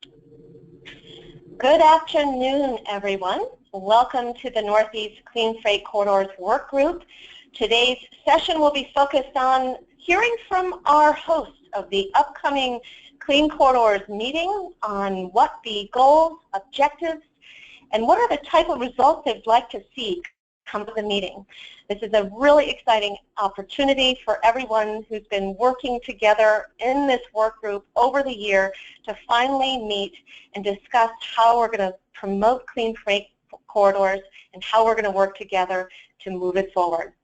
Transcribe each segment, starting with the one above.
Good afternoon, everyone. Welcome to the Northeast Clean Freight Corridors Work Group. Today's session will be focused on hearing from our hosts of the upcoming Clean Corridors meeting on what the goals, objectives, and what are the type of results they'd like to see come to the meeting. This is a really exciting opportunity for everyone who's been working together in this work group over the year to finally meet and discuss how we're going to promote clean freight corridors and how we're going to work together to move it forward.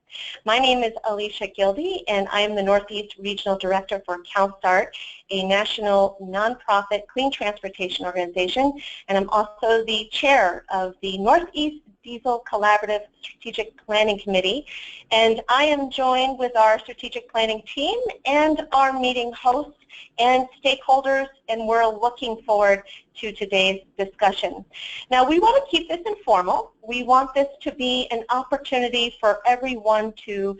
My name is Alicia Gildy, and I am the Northeast Regional Director for CalSTART, a national nonprofit clean transportation organization, and I'm also the chair of the Northeast Diesel Collaborative Strategic Planning Committee, and I am joined with our strategic planning team and our meeting hosts and stakeholders, and we're looking forward to today's discussion. Now, we want to keep this informal. We want this to be an opportunity for everyone to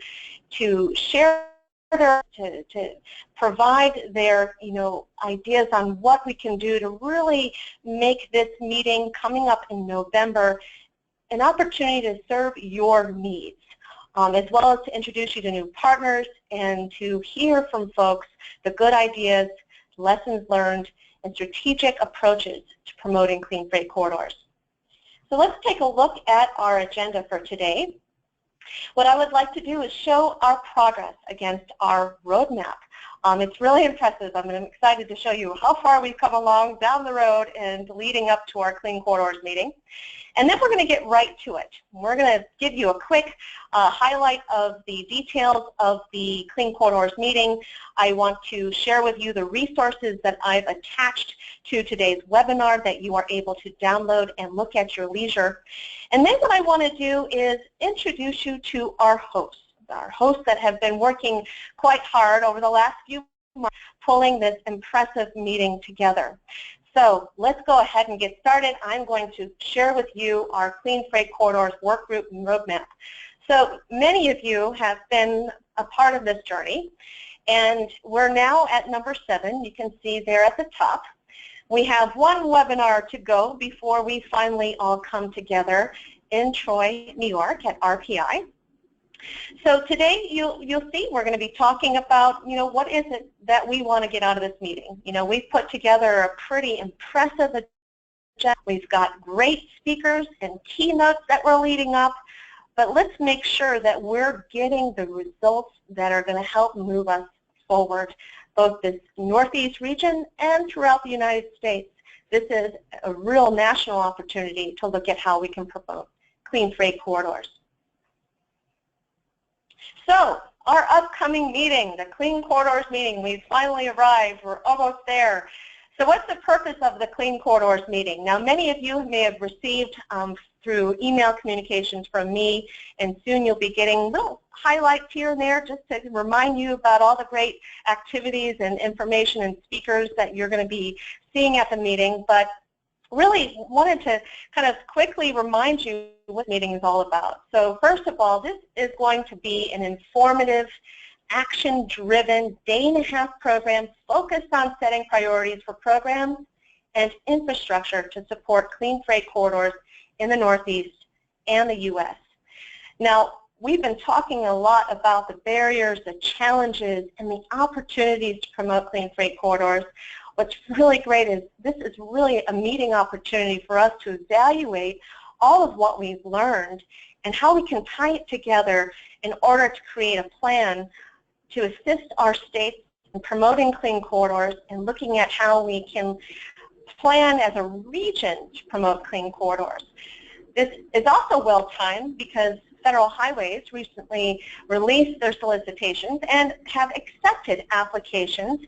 share, to provide their ideas on what we can do to really make this meeting coming up in November an opportunity to serve your needs, as well as to introduce you to new partners and to hear from folks the good ideas, lessons learned, and strategic approaches to promoting clean freight corridors. So let's take a look at our agenda for today. What I would like to do is show our progress against our roadmap. It's really impressive. I'm excited to show you how far we've come along down the road and leading up to our Clean Corridors meeting. And then we're going to get right to it. We're going to give you a quick highlight of the details of the Clean Corridors meeting. I want to share with you the resources that I've attached to today's webinar that you are able to download and look at your leisure. And then what I want to do is introduce you to our hosts that have been working quite hard over the last few months pulling this impressive meeting together. So let's go ahead and get started. I'm going to share with you our Clean Freight Corridors work group and roadmap. So many of you have been a part of this journey, and we're now at number 7. You can see there at the top. We have one webinar to go before we finally all come together in Troy, New York at RPI. So today you'll see we're going to be talking about, what is it that we want to get out of this meeting. We've put together a pretty impressive agenda. We've got great speakers and keynotes that we're leading up, but let's make sure that we're getting the results that are going to help move us forward, both this Northeast region and throughout the United States. This is a real national opportunity to look at how we can promote clean freight corridors. So, our upcoming meeting, the Clean Corridors meeting, we've finally arrived. We're almost there. So what's the purpose of the Clean Corridors meeting? Now, many of you may have received through email communications from me, and soon you'll be getting little highlights here and there just to remind you about all the great activities and information and speakers that you're going to be seeing at the meeting. But really wanted to kind of quickly remind you what the meeting is all about. So first of all, this is going to be an informative, action-driven, day-and-a-half program focused on setting priorities for programs and infrastructure to support clean freight corridors in the Northeast and the U.S. Now, we've been talking a lot about the barriers, the challenges, and the opportunities to promote clean freight corridors. What's really great is this is really a meeting opportunity for us to evaluate all of what we've learned and how we can tie it together in order to create a plan to assist our states in promoting clean corridors and looking at how we can plan as a region to promote clean corridors. This is also well-timed because Federal Highways recently released their solicitations and have accepted applications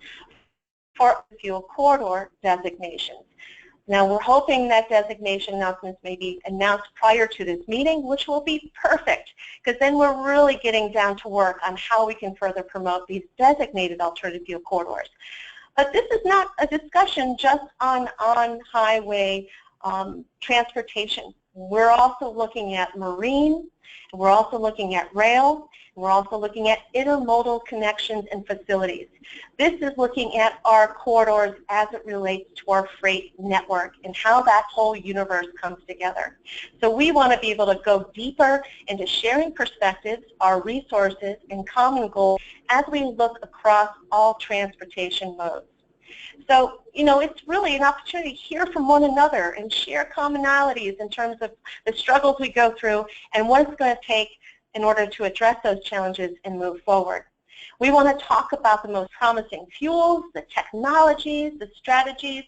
for fuel corridor designations. Now, we're hoping that designation announcements may be announced prior to this meeting, which will be perfect, because then we're really getting down to work on how we can further promote these designated alternative fuel corridors. But this is not a discussion just on highway transportation. we're also looking at marine, and we're also looking at rail, and we're also looking at intermodal connections and facilities. This is looking at our corridors as it relates to our freight network and how that whole universe comes together. So we want to be able to go deeper into sharing perspectives, our resources, and common goals as we look across all transportation modes. So, you know, it's really an opportunity to hear from one another and share commonalities in terms of the struggles we go through and what it's going to take in order to address those challenges and move forward. We want to talk about the most promising fuels, the technologies, the strategies,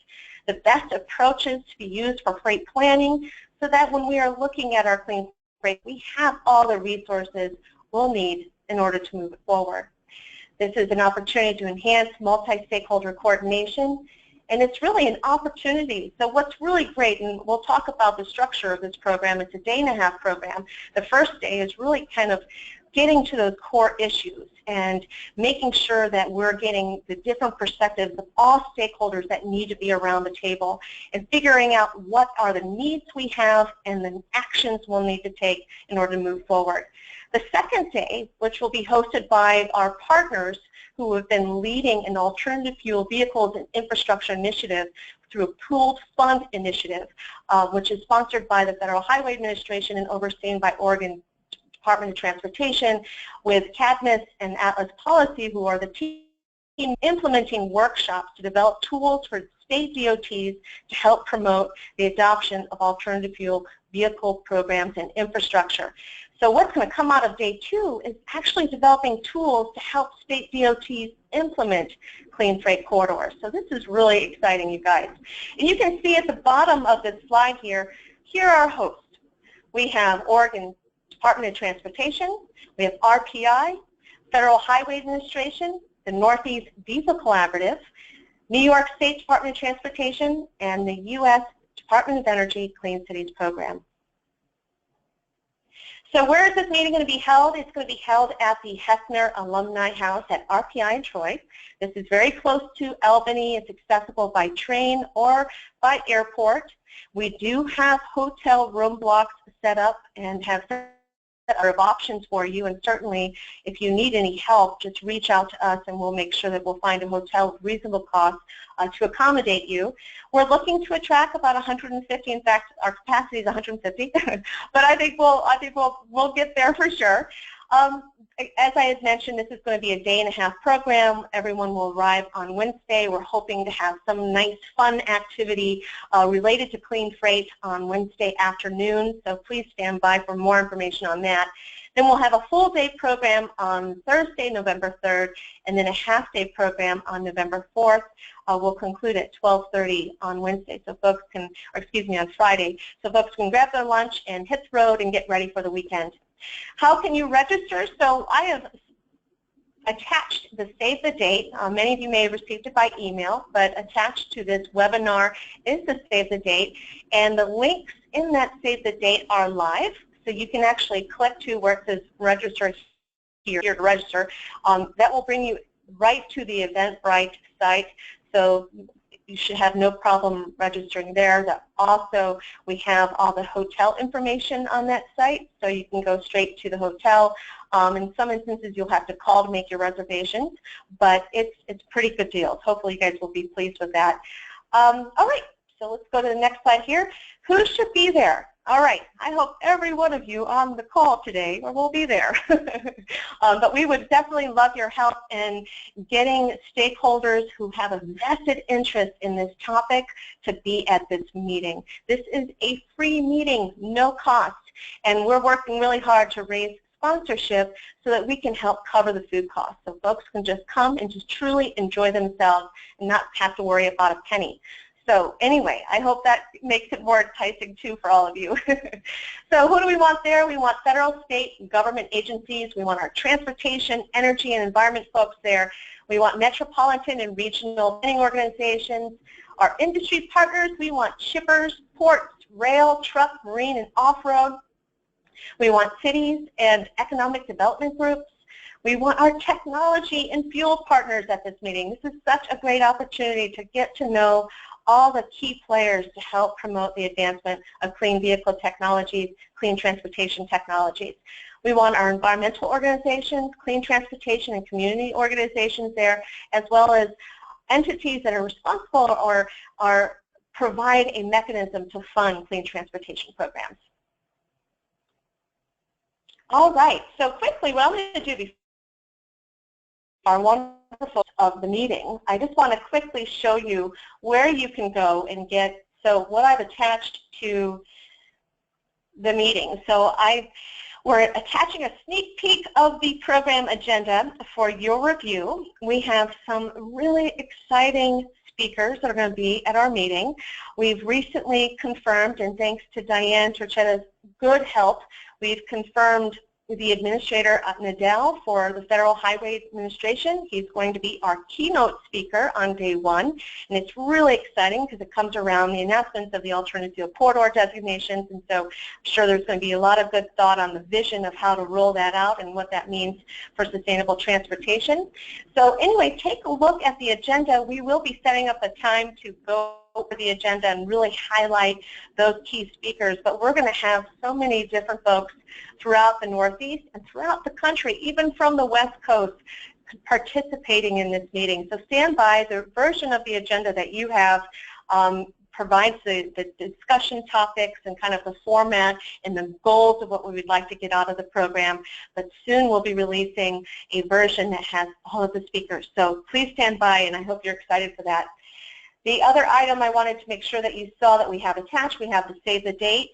the best approaches to be used for freight planning so that when we are looking at our clean freight, we have all the resources we'll need in order to move it forward. This is an opportunity to enhance multi-stakeholder coordination, and it's really an opportunity. So what's really great, and we'll talk about the structure of this program, it's a day-and-a-half program. The first day is really kind of getting to those core issues and making sure that we're getting the different perspectives of all stakeholders that need to be around the table and figuring out what are the needs we have and the actions we'll need to take in order to move forward. The second day, which will be hosted by our partners who have been leading an alternative fuel vehicles and infrastructure initiative through a pooled fund initiative, which is sponsored by the Federal Highway Administration and overseen by Oregon Department of Transportation, with Cadmus and Atlas Policy, who are the team implementing workshops to develop tools for state DOTs to help promote the adoption of alternative fuel vehicle programs and infrastructure. So what's going to come out of day 2 is actually developing tools to help state DOTs implement clean freight corridors. So this is really exciting, you guys. And you can see at the bottom of this slide here, here are our hosts. We have Oregon Department of Transportation, we have RPI, Federal Highway Administration, the Northeast Diesel Collaborative, New York State Department of Transportation, and the U.S. Department of Energy Clean Cities Program. So where is this meeting going to be held? It's going to be held at the Hessner Alumni House at RPI in Troy. This is very close to Albany. It's accessible by train or by airport. We do have hotel room blocks set up and have of options for you, and certainly if you need any help, just reach out to us and we'll make sure that we'll find a hotel with reasonable cost to accommodate you. We're looking to attract about 150. In fact, our capacity is 150, but I think we'll get there for sure. As I had mentioned, this is going to be a day-and-a-half program. Everyone will arrive on Wednesday. We're hoping to have some nice, fun activity related to clean freight on Wednesday afternoon, so please stand by for more information on that. Then we'll have a full-day program on Thursday, November 3rd, and then a half-day program on November 4th. We'll conclude at 12:30 on Wednesday, so folks can, or excuse me, on Friday, so folks can grab their lunch and hit the road and get ready for the weekend. How can you register? So I have attached the save the date. Many of you may have received it by email, but attached to this webinar is the save the date, and the links in that save the date are live, so you can actually click to where it says register here to register. That will bring you right to the Eventbrite site, so you should have no problem registering there. Also, we have all the hotel information on that site, so you can go straight to the hotel. In some instances, you'll have to call to make your reservations, but it's pretty good deals. Hopefully, you guys will be pleased with that. All right, so let's go to the next slide here. Who should be there? All right, I hope every one of you on the call today will be there. But we would definitely love your help in getting stakeholders who have a vested interest in this topic to be at this meeting. This is a free meeting, no cost, and we're working really hard to raise sponsorship so that we can help cover the food costs, so folks can just come and just truly enjoy themselves and not have to worry about a penny. So anyway, I hope that makes it more enticing too for all of you. So who do we want there? We want federal, state, and government agencies. We want our transportation, energy, and environment folks there. We want metropolitan and regional planning organizations. Our industry partners, we want shippers, ports, rail, truck, marine, and off-road. We want cities and economic development groups. We want our technology and fuel partners at this meeting. This is such a great opportunity to get to know all the key players to help promote the advancement of clean vehicle technologies, clean transportation technologies. We want our environmental organizations, clean transportation and community organizations there, as well as entities that are responsible or provide a mechanism to fund clean transportation programs. All right, so quickly, what I'm going to do before our wonderful of the meeting, I just want to quickly show you where you can go and get, so what I've attached to the meeting. So we're attaching a sneak peek of the program agenda for your review. We have some really exciting speakers that are going to be at our meeting. We've recently confirmed, and thanks to Diane Torchetta's good help, we've confirmed the administrator Nadell for the Federal Highway Administration. He's going to be our keynote speaker on day one, and it's really exciting because it comes around the announcements of the alternative fuel corridor designations, and so I'm sure there's going to be a lot of good thought on the vision of how to roll that out and what that means for sustainable transportation. So anyway, take a look at the agenda. We will be setting up a time to go over the agenda and really highlight those key speakers, but we're going to have so many different folks throughout the Northeast and throughout the country, even from the West Coast, participating in this meeting. So stand by. The version of the agenda that you have provides the discussion topics and kind of the format and the goals of what we would like to get out of the program, but soon we'll be releasing a version that has all of the speakers. So please stand by, and I hope you're excited for that. The other item I wanted to make sure that you saw that we have attached, we have the save the date.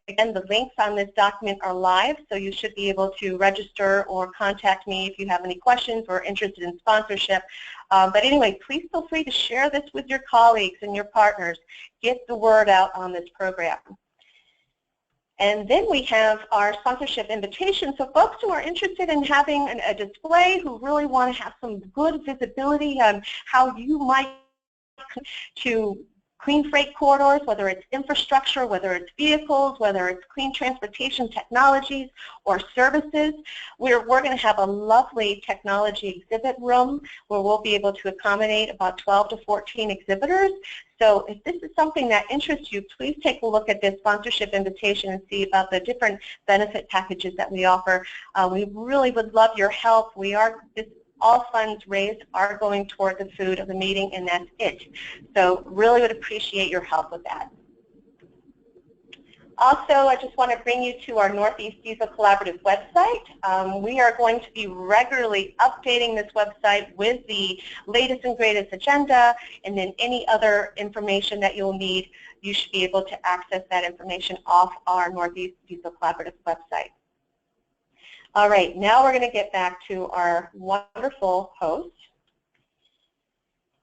Again, the links on this document are live, so you should be able to register or contact me if you have any questions or interested in sponsorship. But anyway, please feel free to share this with your colleagues and your partners. Get the word out on this program. And then we have our sponsorship invitation. So folks who are interested in having a display, who really want to have some good visibility on how you might to clean freight corridors, whether it's infrastructure, whether it's vehicles, whether it's clean transportation technologies or services. We're going to have a lovely technology exhibit room where we'll be able to accommodate about 12 to 14 exhibitors. So if this is something that interests you, please take a look at this sponsorship invitation and see about the different benefit packages that we offer. We really would love your help. All funds raised are going toward the food of the meeting, and that's it. So really would appreciate your help with that. Also, I just want to bring you to our Northeast Diesel Collaborative website. We are going to be regularly updating this website with the latest and greatest agenda, and then any other information that you'll need, you should be able to access that information off our Northeast Diesel Collaborative website. All right, now we're going to get back to our wonderful host.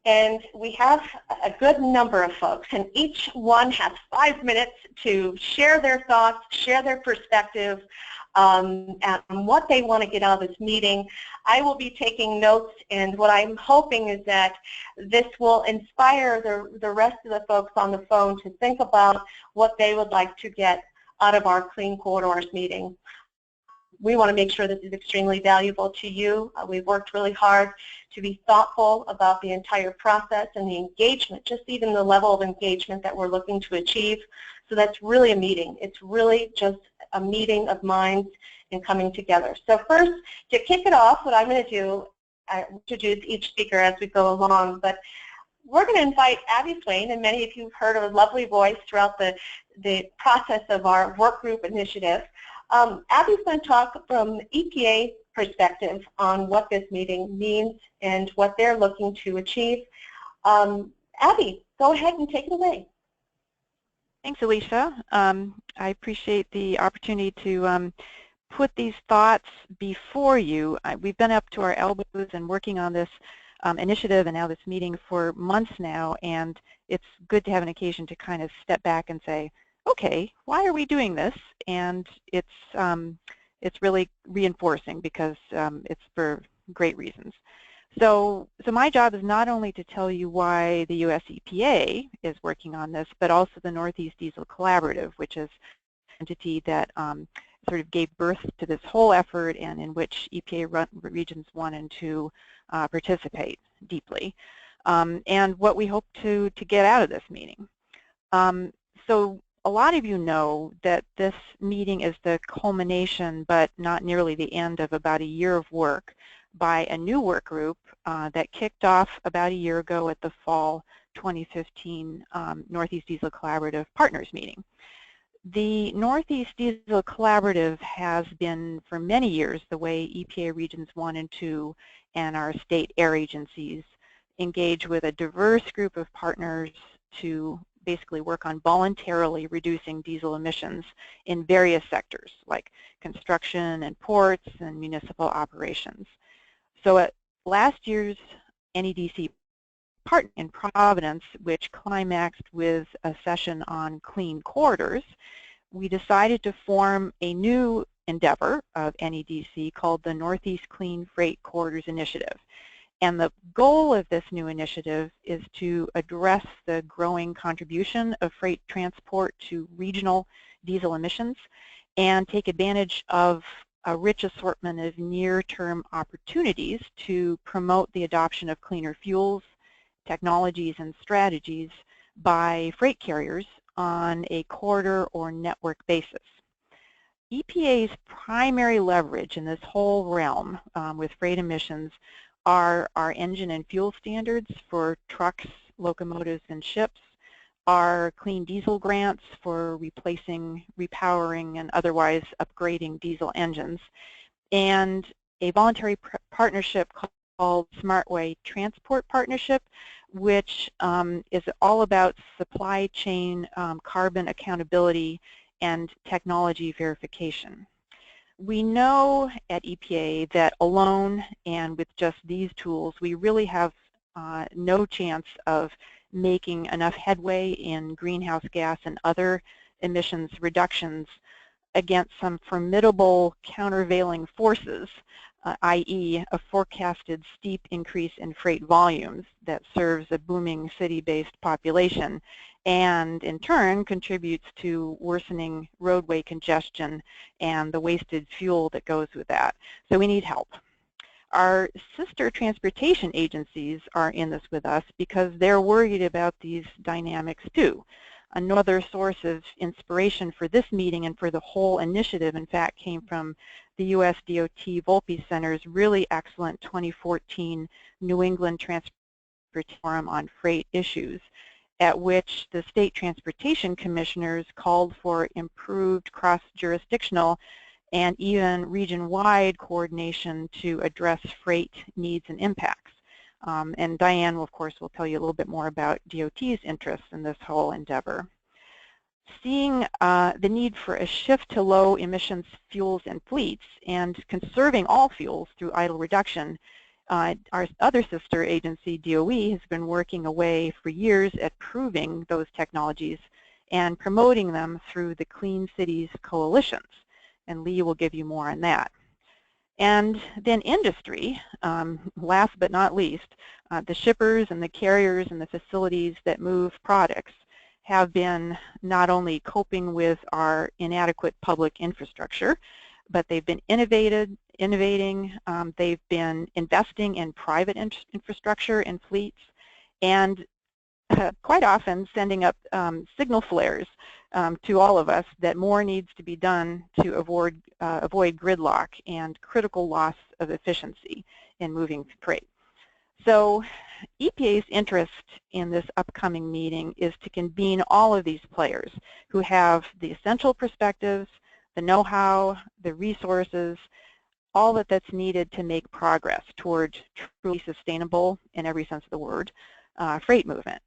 And we have a good number of folks, and each one has 5 minutes to share their thoughts, share their perspective, and what they want to get out of this meeting. I will be taking notes, and what I'm hoping is that this will inspire the rest of the folks on the phone to think about what they would like to get out of our Clean Corridors meeting. We want to make sure this is extremely valuable to you. We've worked really hard to be thoughtful about the entire process and the engagement, just even the level of engagement that we're looking to achieve. So that's really a meeting. It's really just a meeting of minds and coming together. So first, to kick it off, what I'm going to do, I introduce each speaker as we go along, but we're going to invite Abby Swain, and many of you have heard her lovely voice throughout the process of our work group initiative. Abby's going to talk from EPA perspective on what this meeting means and what they're looking to achieve. Abby, go ahead and take it away. Thanks, Alicia. I appreciate the opportunity to put these thoughts before you. We've been up to our elbows and working on this initiative and now this meeting for months now, and it's good to have an occasion to kind of step back and say, okay, why are we doing this? And it's really reinforcing because it's for great reasons. So my job is not only to tell you why the US EPA is working on this, but also the Northeast Diesel Collaborative, which is an entity that sort of gave birth to this whole effort and in which EPA regions 1 and 2 participate deeply. and what we hope to get out of this meeting. So a lot of you know that this meeting is the culmination, but not nearly the end, of about a year of work by a new work group that kicked off about a year ago at the fall 2015 Northeast Diesel Collaborative Partners meeting. The Northeast Diesel Collaborative has been for many years the way EPA Regions 1 and 2 and our state air agencies engage with a diverse group of partners to basically work on voluntarily reducing diesel emissions in various sectors like construction and ports and municipal operations. So at last year's NEDC part in Providence, which climaxed with a session on clean corridors, we decided to form a new endeavor of NEDC called the Northeast Clean Freight Corridors Initiative. And the goal of this new initiative is to address the growing contribution of freight transport to regional diesel emissions and take advantage of a rich assortment of near-term opportunities to promote the adoption of cleaner fuels, technologies, and strategies by freight carriers on a corridor or network basis. EPA's primary leverage in this whole realm with freight emissions are our engine and fuel standards for trucks, locomotives, and ships, our clean diesel grants for replacing, repowering, and otherwise upgrading diesel engines, and a voluntary partnership called SmartWay Transport Partnership, which is all about supply chain carbon accountability and technology verification. We know at EPA that alone and with just these tools, we really have no chance of making enough headway in greenhouse gas and other emissions reductions against some formidable countervailing forces, i.e. a forecasted steep increase in freight volumes that serves a booming city-based population and in turn contributes to worsening roadway congestion and the wasted fuel that goes with that. So we need help. Our sister transportation agencies are in this with us because they're worried about these dynamics too. Another source of inspiration for this meeting and for the whole initiative, in fact, came from the USDOT Volpe Center's really excellent 2014 New England Transportation Forum on Freight Issues, at which the state transportation commissioners called for improved cross-jurisdictional and even region-wide coordination to address freight needs and impacts. And Diane, of course, will tell you a little bit more about DOT's interests in this whole endeavor. Seeing the need for a shift to low emissions fuels and fleets and conserving all fuels through idle reduction, our other sister agency, DOE, has been working away for years at proving those technologies and promoting them through the Clean Cities Coalitions. And Lee will give you more on that. And then industry, last but not least, the shippers and the carriers and the facilities that move products have been not only coping with our inadequate public infrastructure, but they've been innovating, they've been investing in private infrastructure and fleets, and quite often sending up signal flares to all of us that more needs to be done to avoid gridlock and critical loss of efficiency in moving freight. So EPA's interest in this upcoming meeting is to convene all of these players who have the essential perspectives, the know-how, the resources, all that's needed to make progress toward truly sustainable, in every sense of the word, freight movement.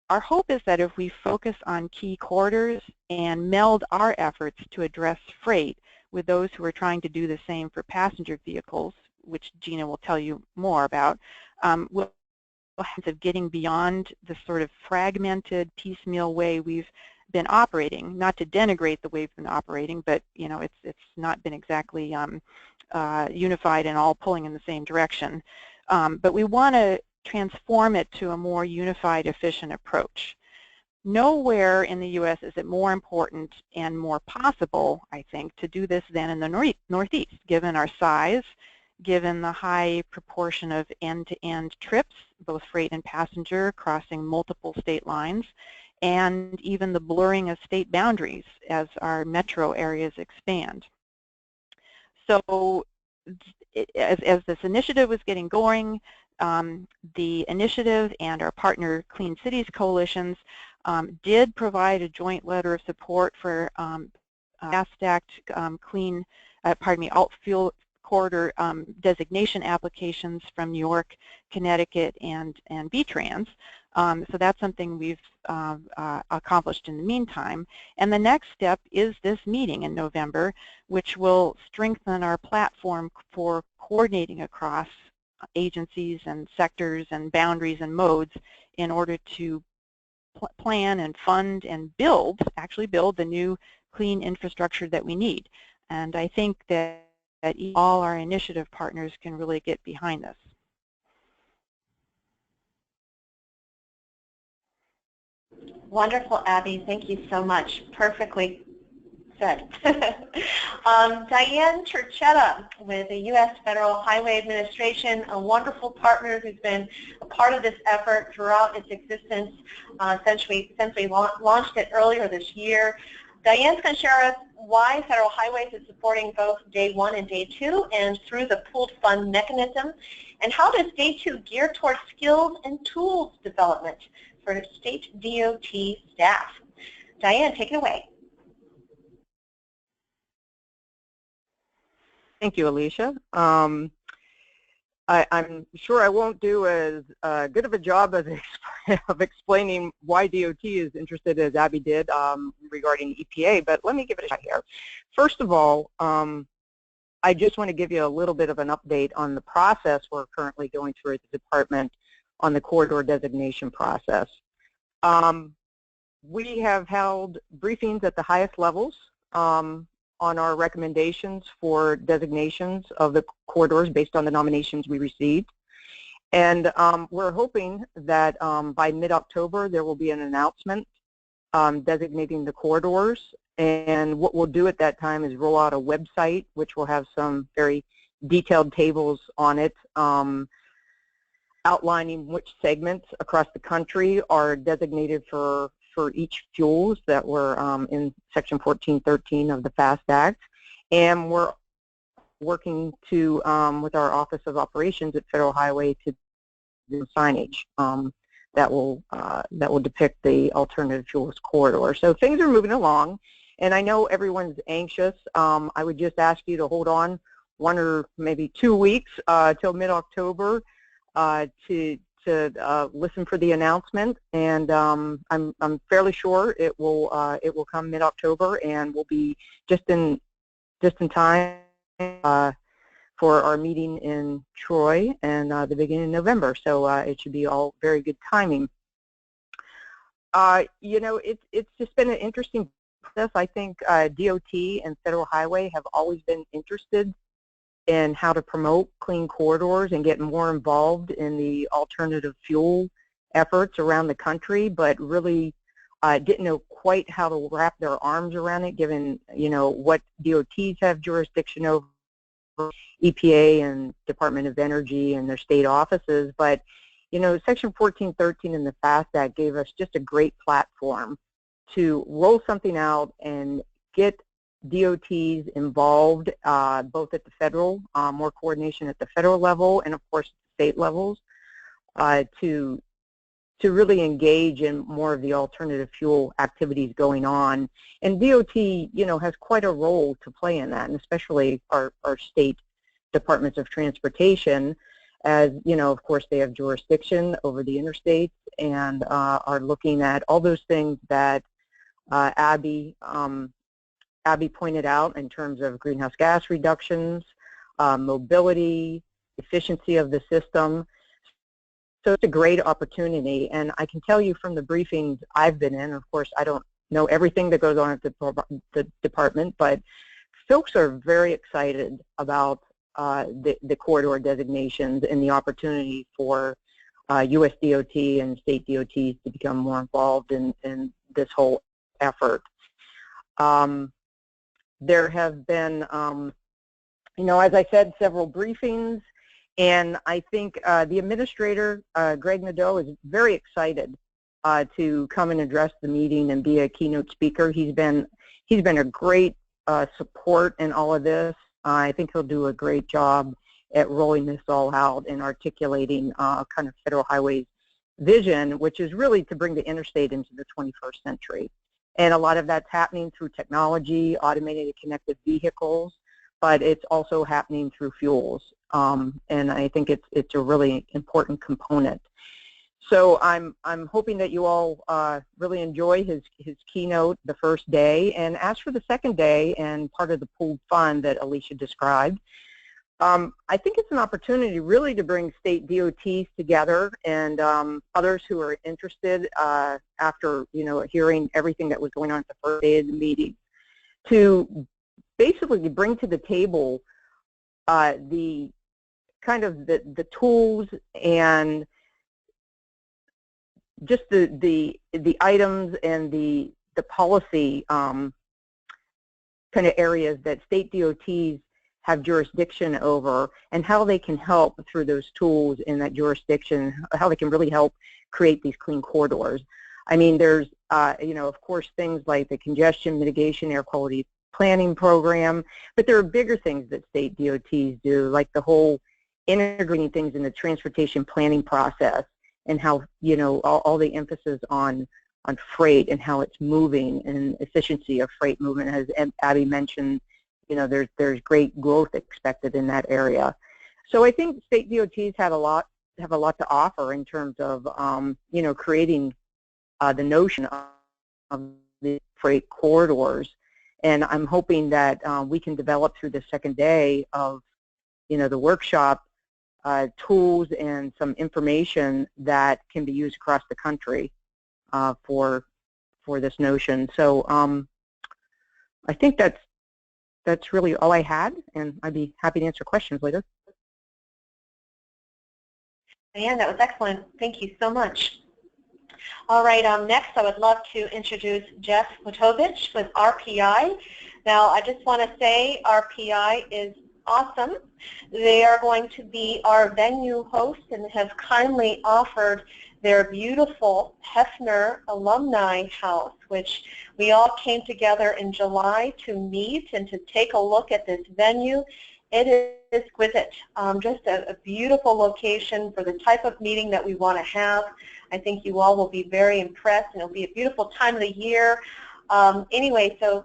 Our hope is that if we focus on key corridors and meld our efforts to address freight with those who are trying to do the same for passenger vehicles, which Gina will tell you more about, we'll have of getting beyond the sort of fragmented, piecemeal way we've been operating. Not to denigrate the way we've been operating, but you know, it's not been exactly unified and all pulling in the same direction. But we want to transform it to a more unified, efficient approach. Nowhere in the U.S. is it more important and more possible, I think, to do this than in the Northeast, given our size, given the high proportion of end-to-end trips, both freight and passenger, crossing multiple state lines, and even the blurring of state boundaries as our metro areas expand. So as this initiative was getting going, the initiative and our partner Clean Cities Coalitions did provide a joint letter of support for fast-act alt fuel corridor designation applications from New York, Connecticut, and VTrans. So that's something we've accomplished in the meantime. And the next step is this meeting in November, which will strengthen our platform for coordinating across agencies and sectors and boundaries and modes in order to plan and fund and actually build the new clean infrastructure that we need. And I think that all our initiative partners can really get behind this. Wonderful, Abby. Thank you so much. Perfectly said. Diane Turchetta with the U.S. Federal Highway Administration, a wonderful partner who's been a part of this effort throughout its existence since we launched it earlier this year. Diane's going to share us why Federal Highways is supporting both Day 1 and Day 2 and through the pooled fund mechanism, and how does Day 2 gear towards skills and tools development for state DOT staff. Diane, take it away. Thank you, Alicia. I'm sure I won't do as good of a job of explaining why DOT is interested as Abby did regarding EPA, but let me give it a shot here. First of all, I just want to give you a little bit of an update on the process we're currently going through at the department on the corridor designation process. We have held briefings at the highest levels on our recommendations for designations of the corridors based on the nominations we received. And we're hoping that by mid-October there will be an announcement designating the corridors. And what we'll do at that time is roll out a website which will have some very detailed tables on it outlining which segments across the country are designated for each fuels that were in Section 1413 of the FAST Act. And we're working to with our Office of Operations at Federal Highway to do signage that will depict the alternative fuels corridor. So things are moving along, and I know everyone's anxious. I would just ask you to hold on 1 or maybe 2 weeks till mid-October to listen for the announcement, and I'm fairly sure it will come mid-October, and we'll be just in time for our meeting in Troy and the beginning of November. So it should be all very good timing. You know, it's just been an interesting process. I think DOT and Federal Highway have always been interested in how to promote clean corridors and get more involved in the alternative fuel efforts around the country, but really didn't know quite how to wrap their arms around it, given, you know, what DOTs have jurisdiction over, EPA and Department of Energy and their state offices. But, you know, Section 1413 in the FAST Act gave us just a great platform to roll something out and get DOTs involved, both at the federal, more coordination at the federal level, and of course state levels, to really engage in more of the alternative fuel activities going on. And DOT, you know, has quite a role to play in that, and especially our state departments of transportation, as, you know, of course they have jurisdiction over the interstates and are looking at all those things that Abby pointed out in terms of greenhouse gas reductions, mobility, efficiency of the system. So it's a great opportunity, and I can tell you from the briefings I've been in, of course I don't know everything that goes on at the department, but folks are very excited about the corridor designations and the opportunity for US DOT and state DOTs to become more involved in this whole effort. There have been you know, as I said, several briefings, and I think the administrator, Greg Nadeau, is very excited to come and address the meeting and be a keynote speaker. He's been a great support in all of this. I think he'll do a great job at rolling this all out and articulating kind of Federal Highway's vision, which is really to bring the interstate into the 21st century. And a lot of that's happening through technology, automated connected vehicles, but it's also happening through fuels. And I think it's a really important component. So I'm hoping that you all really enjoy his keynote the first day. And as for the second day and part of the pooled fund that Alicia described, I think it's an opportunity really to bring state DOTs together and others who are interested after, you know, hearing everything that was going on at the first day of the meeting, to basically bring to the table the kind of the tools and just the items and the policy kind of areas that state DOTs have jurisdiction over, and how they can help through those tools in that jurisdiction, how they can really help create these clean corridors. I mean, there's, you know, of course, things like the congestion mitigation air quality planning program, but there are bigger things that state DOTs do, like the whole integrating things in the transportation planning process, and how, you know, all the emphasis on freight and how it's moving and efficiency of freight movement. As Abby mentioned, you know, there's great growth expected in that area. So I think state DOTs have a lot to offer in terms of, you know, creating the notion of the freight corridors. And I'm hoping that we can develop through the second day of, you know, the workshop tools and some information that can be used across the country for this notion. So I think that's really all I had, and I'd be happy to answer questions later. Diane, that was excellent. Thank you so much. All right, next I would love to introduce Jeff Witovich with RPI. Now, I just want to say RPI is awesome. They are going to be our venue host and have kindly offered their beautiful Hefner Alumni House, which we all came together in July to meet and to take a look at this venue. It is exquisite, just a beautiful location for the type of meeting that we want to have. I think you all will be very impressed, and it'll be a beautiful time of the year. Anyway, so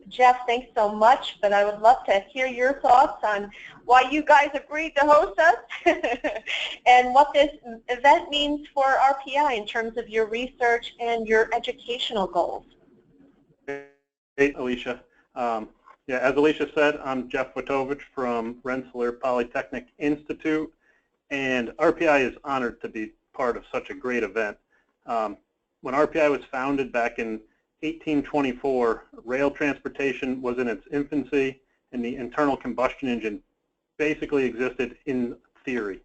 Jeff, thanks so much, but I would love to hear your thoughts on why you guys agreed to host us and what this event means for RPI in terms of your research and your educational goals. Hey, Alicia. Yeah, as Alicia said, I'm Jeff Witovich from Rensselaer Polytechnic Institute, and RPI is honored to be part of such a great event. When RPI was founded back in 1824, rail transportation was in its infancy, and the internal combustion engine basically existed in theory.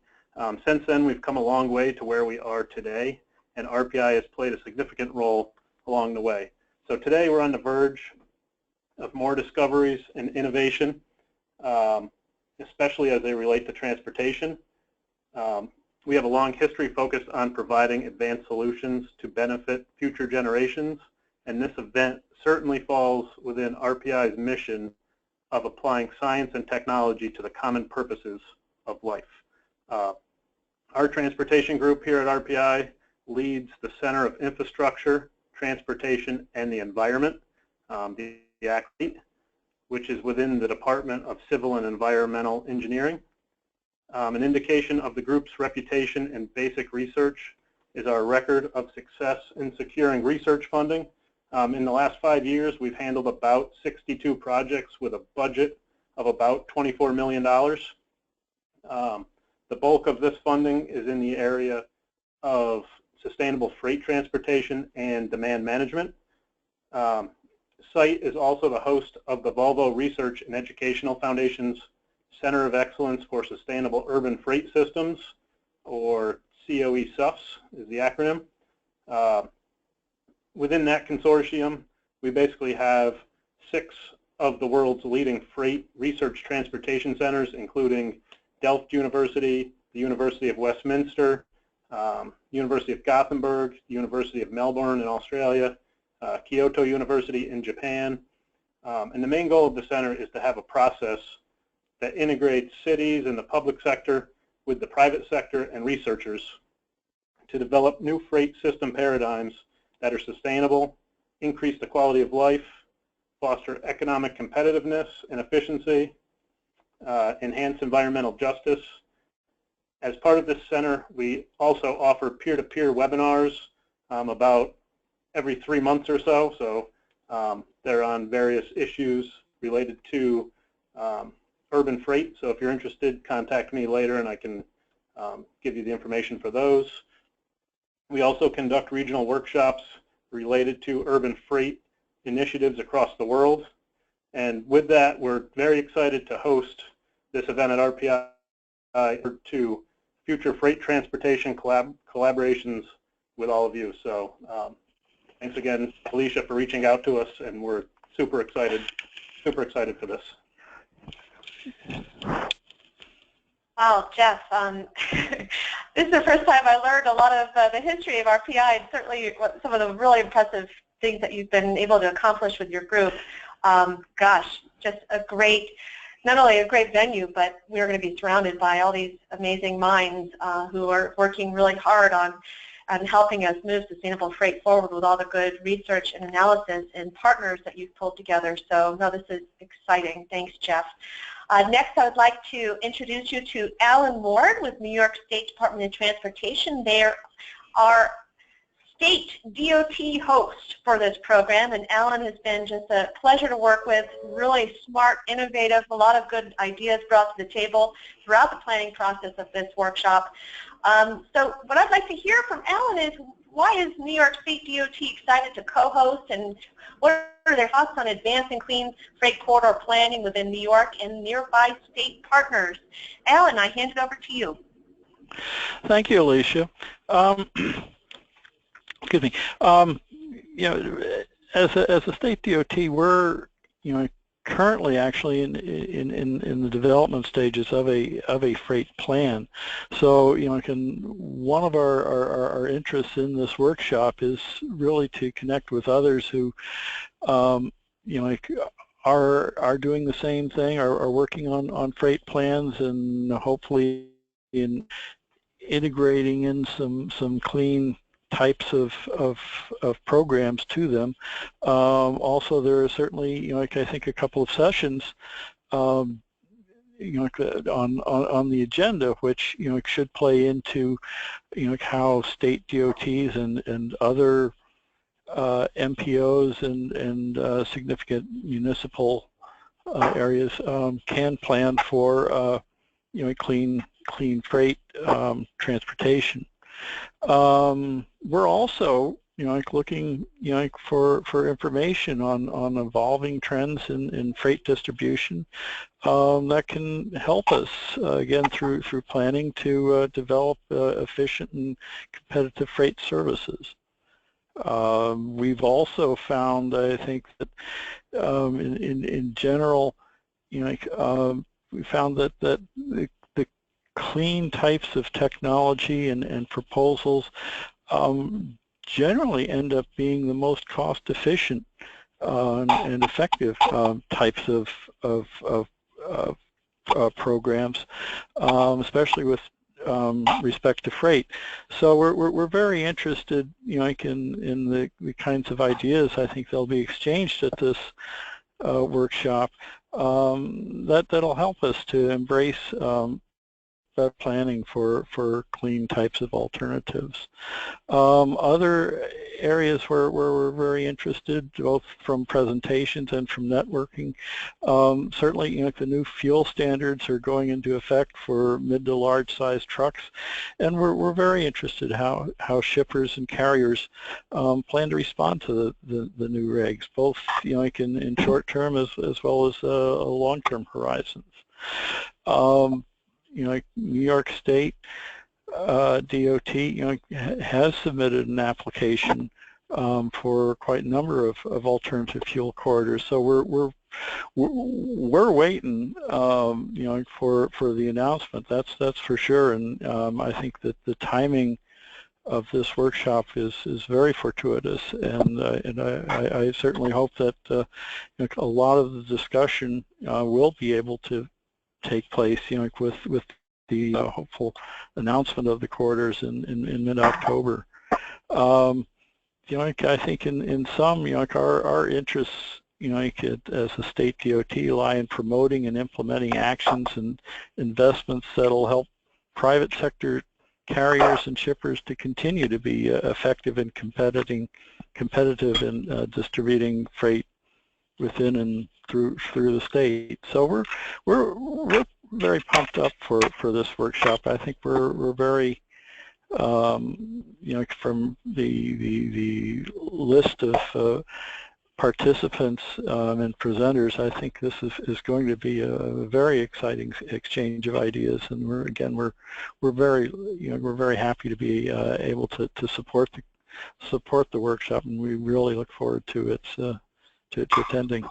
Since then, we've come a long way to where we are today, and RPI has played a significant role along the way. So today, we're on the verge of more discoveries and innovation, especially as they relate to transportation. We have a long history focused on providing advanced solutions to benefit future generations, and this event certainly falls within RPI's mission of applying science and technology to the common purposes of life. Our transportation group here at RPI leads the Center of Infrastructure, Transportation, and the Environment, the ACT, which is within the Department of Civil and Environmental Engineering. An indication of the group's reputation in basic research is our record of success in securing research funding. In the last 5 years, we've handled about 62 projects with a budget of about $24 million. The bulk of this funding is in the area of sustainable freight transportation and demand management. SITE is also the host of the Volvo Research and Educational Foundation's Center of Excellence for Sustainable Urban Freight Systems, or COE-SUFS is the acronym. Within that consortium, we basically have 6 of the world's leading freight research transportation centers, including Delft University, the University of Westminster, University of Gothenburg, University of Melbourne in Australia, Kyoto University in Japan. And the main goal of the center is to have a process that integrates cities and the public sector with the private sector and researchers to develop new freight system paradigms that are sustainable, increase the quality of life, foster economic competitiveness and efficiency, enhance environmental justice. As part of this center, we also offer peer-to-peer webinars about every 3 months or so. So they're on various issues related to urban freight. So if you're interested, contact me later and I can give you the information for those. We also conduct regional workshops related to urban freight initiatives across the world. And with that, we're very excited to host this event at RPI to future freight transportation collaborations with all of you. So thanks again, Alicia, for reaching out to us, and we're super excited for this. Wow, Jeff, this is the first time I learned a lot of the history of RPI, and certainly some of the really impressive things that you've been able to accomplish with your group. Gosh, just a great, not only a great venue, but we're going to be surrounded by all these amazing minds who are working really hard on helping us move sustainable freight forward with all the good research and analysis and partners that you've pulled together. So, no, this is exciting. Thanks, Jeff. Next, I would like to introduce you to Alan Ward with New York State Department of Transportation. They are our state DOT host for this program, and Alan has been just a pleasure to work with, really smart, innovative, a lot of good ideas brought to the table throughout the planning process of this workshop. So what I'd like to hear from Alan is, why is New York State DOT excited to co-host, and what are their thoughts on advancing clean freight corridor planning within New York and nearby state partners? Alan, I hand it over to you. Thank you, Alicia. Excuse me. You know, as a state DOT, we're currently actually in the development stages of a freight plan. So one of our interests in this workshop is really to connect with others who are doing the same thing, are working on freight plans, and hopefully in integrating in some clean types of programs to them. Also, there are certainly, I think, a couple of sessions, on the agenda, which should play into, how state DOTs and other MPOs and significant municipal areas can plan for, clean freight transportation. We're also, looking, for information on evolving trends in freight distribution that can help us again through planning to develop efficient and competitive freight services. We've also found, I think, that in general, we found that the clean types of technology and proposals generally end up being the most cost-efficient and effective types of programs, especially with respect to freight. So we're very interested, in the kinds of ideas I think they'll be exchanged at this workshop that'll help us to embrace planning for clean types of alternatives. Other areas where we're very interested, both from presentations and from networking, certainly the new fuel standards are going into effect for mid to large size trucks, and we're very interested how shippers and carriers plan to respond to the new regs, both in short term as well as long-term horizons. New York State DOT, has submitted an application for quite a number of alternative fuel corridors. So we're we're waiting, you know, for the announcement. That's for sure. And I think that the timing of this workshop is very fortuitous, and I certainly hope that you know, a lot of the discussion will be able to take place, you know, with the hopeful announcement of the corridors in mid-October. You know, I think in some, you know, like our interests, you know, as a state DOT, lie in promoting and implementing actions and investments that'll help private sector carriers and shippers to continue to be effective in competitive in distributing freight within and through the state. So we're very pumped up for this workshop. I think we're very you know, from the list of participants and presenters, I think this is going to be a very exciting exchange of ideas, and we're very, you know, we're very happy to be able to support the workshop, and we really look forward to its to attending.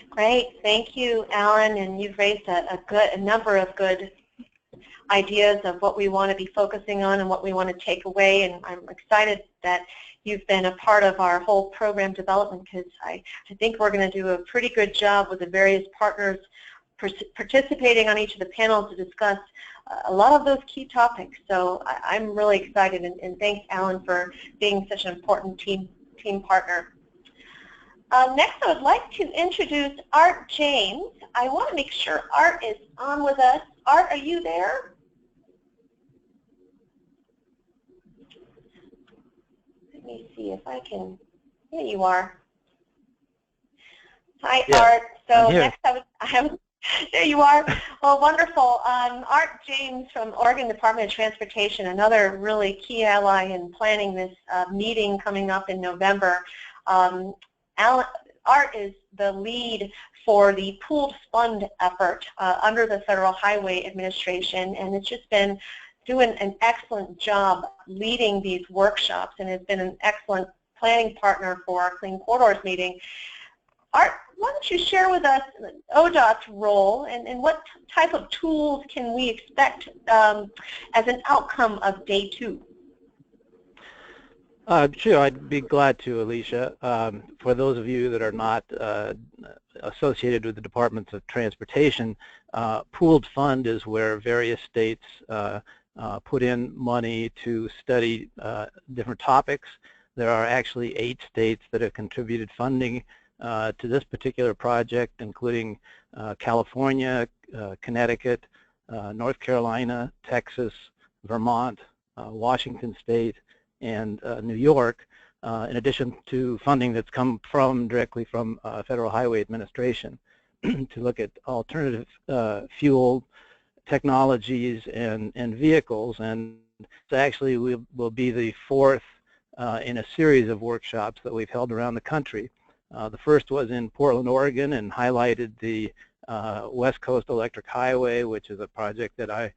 Great, thank you, Alan, and you've raised a number of good ideas of what we want to be focusing on and what we want to take away, and I'm excited that you've been a part of our whole program development, because I think we're going to do a pretty good job with the various partners participating on each of the panels to discuss a lot of those key topics. So I'm really excited, and thanks, Alan, for being such an important team partner. Next, I would like to introduce Art James. I want to make sure Art is on with us. Art, are you there? Let me see if I can. There you are. Hi, yeah, Art. So next, there you are. Well, wonderful. Art James from Oregon Department of Transportation, another really key ally in planning this meeting coming up in November. Art is the lead for the pooled fund effort under the Federal Highway Administration, and it's just been doing an excellent job leading these workshops, and has been an excellent planning partner for our Clean Corridors meeting. Art, why don't you share with us ODOT's role, and what type of tools can we expect as an outcome of Day 2? Sure, I'd be glad to, Alicia. For those of you that are not associated with the Departments of Transportation, pooled fund is where various states put in money to study different topics. There are actually 8 states that have contributed funding to this particular project, including California, Connecticut, North Carolina, Texas, Vermont, Washington State, and New York, in addition to funding that's come directly from Federal Highway Administration to look at alternative fuel technologies and vehicles. And so actually will be the 4th in a series of workshops that we've held around the country. The first was in Portland, Oregon, and highlighted the West Coast Electric Highway, which is a project that I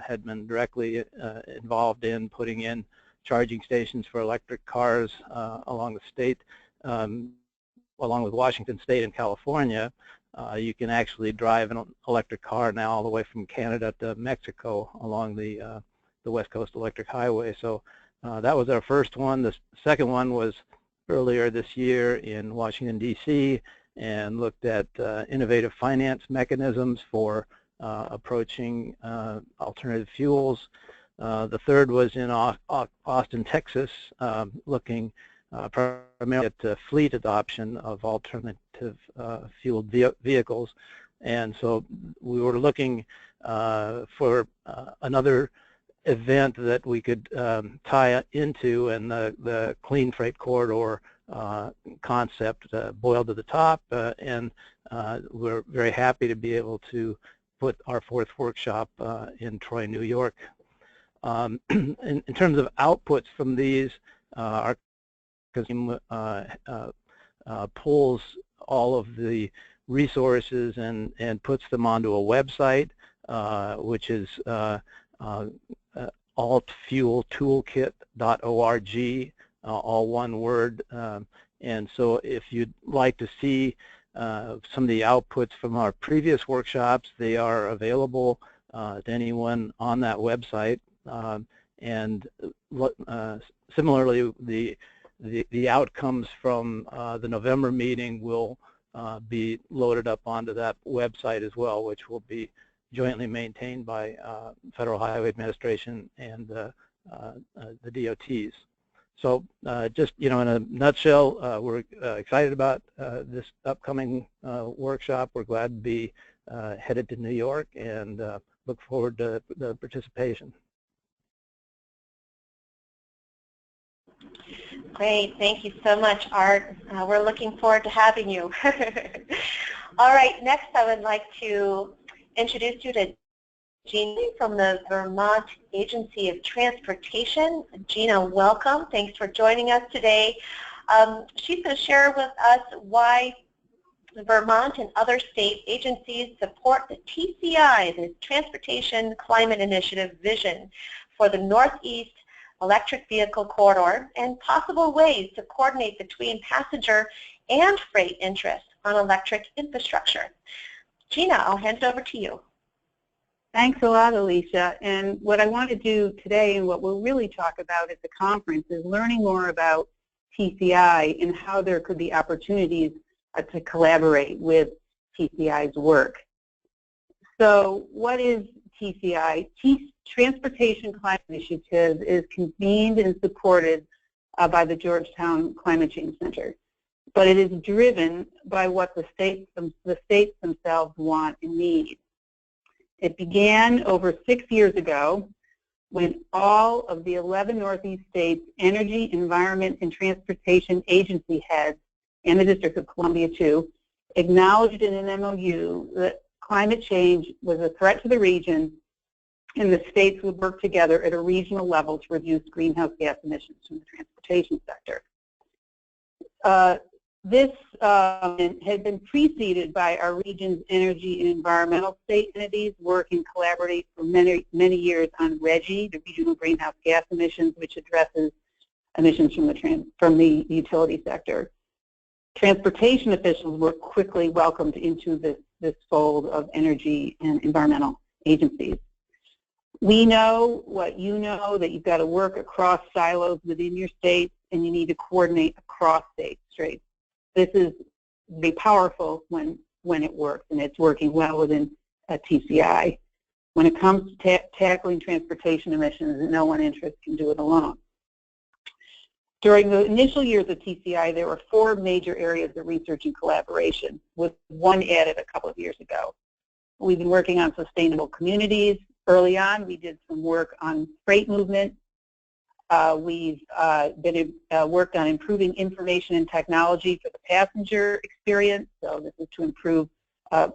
had been directly involved in putting in charging stations for electric cars along the state, along with Washington State and California. You can actually drive an electric car now all the way from Canada to Mexico along the West Coast Electric Highway. So that was our first one. The second one was earlier this year in Washington, D.C., and looked at innovative finance mechanisms for approaching alternative fuels. The third was in Austin, Texas, looking primarily at fleet adoption of alternative fueled vehicles. And so we were looking for another event that we could tie into, and the Clean Freight Corridor concept boiled to the top, and we're very happy to be able to put our 4th workshop in Troy, New York. In terms of outputs from these, our team pulls all of the resources and puts them onto a website, which is altfueltoolkit.org. all one word. And so if you'd like to see some of the outputs from our previous workshops, they are available to anyone on that website. And similarly, the outcomes from the November meeting will be loaded up onto that website as well, which will be jointly maintained by Federal Highway Administration and the DOTs. So just, in a nutshell, we're excited about this upcoming workshop. We're glad to be headed to New York and look forward to the participation. Great, thank you so much, Art. We're looking forward to having you. All right, next I would like to introduce you to Gina from the Vermont Agency of Transportation. Gina, welcome. Thanks for joining us today. She's going to share with us why Vermont and other state agencies support the TCI, the Transportation Climate Initiative vision for the Northeast Electric Vehicle Corridor, and possible ways to coordinate between passenger and freight interests on electric infrastructure. Gina, I'll hand it over to you. Thanks a lot, Alicia. And what I want to do today, and what we'll really talk about at the conference, is learning more about TCI and how there could be opportunities to collaborate with TCI's work. So what is TCI? Transportation Climate Initiative is convened and supported by the Georgetown Climate Change Center, but it is driven by what the states themselves want and need. It began over 6 years ago when all of the 11 Northeast states' energy, environment, and transportation agency heads, and the District of Columbia too, acknowledged in an MOU that climate change was a threat to the region, and the states would work together at a regional level to reduce greenhouse gas emissions from the transportation sector. This had been preceded by our region's energy and environmental state entities work and collaborate for many years on RGGI, the Regional Greenhouse Gas Emissions, which addresses emissions from the utility sector. Transportation officials were quickly welcomed into this fold of energy and environmental agencies. We know what you know, that you've got to work across silos within your states, and you need to coordinate across states. This is very powerful when it works, and it's working well within TCI. When it comes to tackling transportation emissions, no one interest can do it alone. During the initial years of TCI, there were 4 major areas of research and collaboration, with one added a couple of years ago. We've been working on sustainable communities. Early on, we did some work on freight movement. We've worked on improving information and technology for the passenger experience. So this is to improve the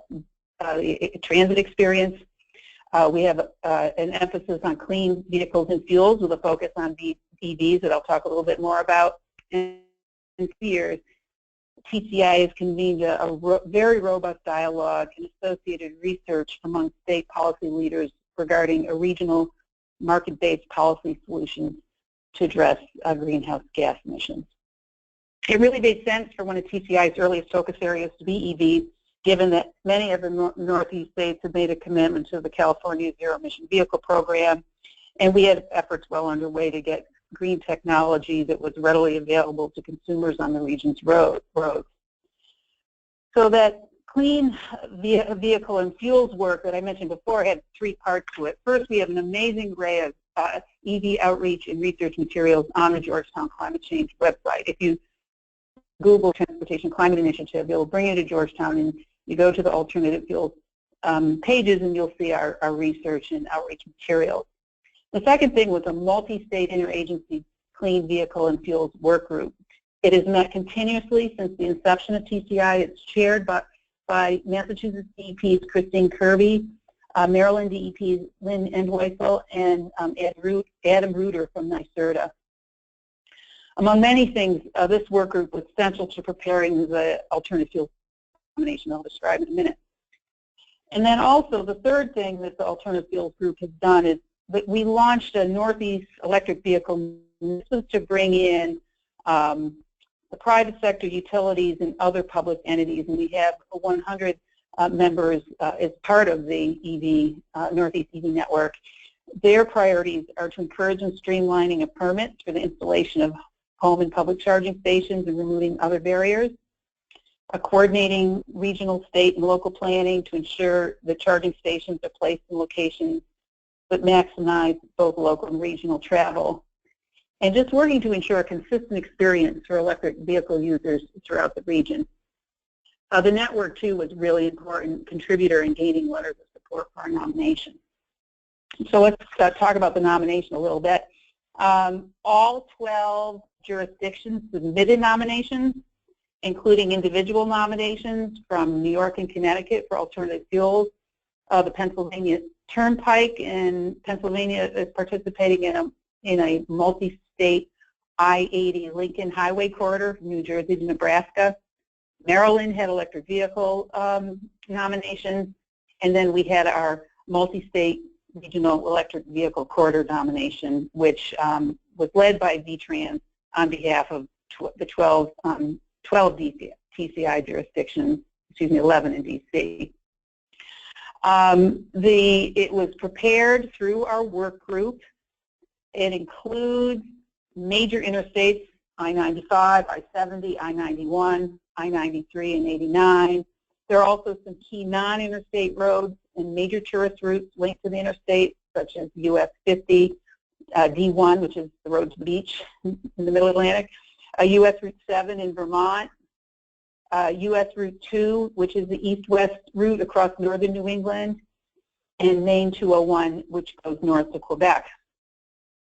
transit experience. We have an emphasis on clean vehicles and fuels with a focus on EVs that I'll talk a little bit more about. In 2 years, TCI has convened a very robust dialogue and associated research among state policy leaders regarding a regional market-based policy solution to address greenhouse gas emissions. It really made sense for one of TCI's earliest focus areas to be EVs, given that many of the Northeast states have made a commitment to the California Zero Emission Vehicle Program, and we had efforts well underway to get green technology that was readily available to consumers on the region's roads. So that clean vehicle and fuels work that I mentioned before had 3 parts to it. First, we have an amazing array of EV outreach and research materials on the Georgetown Climate Change website. If you Google Transportation Climate Initiative, it'll bring you to Georgetown, and you go to the alternative fuels pages, and you'll see our research and outreach materials. The second thing was a multi-state interagency clean vehicle and fuels work group. It has met continuously since the inception of TCI. It's chaired by Massachusetts DEP's Christine Kirby, Maryland DEP's Lynn Endweisel, and Adam Reuter from NYSDOT. Among many things, this work group was central to preparing the alternative fuel combination I'll describe in a minute. And then also the third thing that the alternative fuels group has done is that we launched a Northeast electric vehicle. This was to bring in the private sector, utilities, and other public entities, and we have 100 members as part of the Northeast EV Network. Their priorities are to encourage and streamlining of permits for the installation of home and public charging stations and removing other barriers, coordinating regional, state, and local planning to ensure the charging stations are placed in locations that maximize both local and regional travel, and just working to ensure a consistent experience for electric vehicle users throughout the region. The network, too, was really important contributor in gaining letters of support for our nomination. So let's talk about the nomination a little bit. All 12 jurisdictions submitted nominations, including individual nominations from New York and Connecticut for alternative fuels. The Pennsylvania Turnpike in Pennsylvania is participating in a multi-state I-80 Lincoln Highway corridor from New Jersey to Nebraska. Maryland had electric vehicle nominations, and then we had our multi-state regional electric vehicle corridor nomination, which was led by VTrans on behalf of the 12 TCI jurisdictions, 11 in DC. It was prepared through our work group. It includes major interstates, I-95, I-70, I-91, I-93, and 89. There are also some key non-interstate roads and major tourist routes linked to the interstate, such as US 50, D1, which is the road to the beach in the Middle Atlantic, US Route 7 in Vermont, US Route 2, which is the east-west route across northern New England, and Main 201, which goes north to Quebec,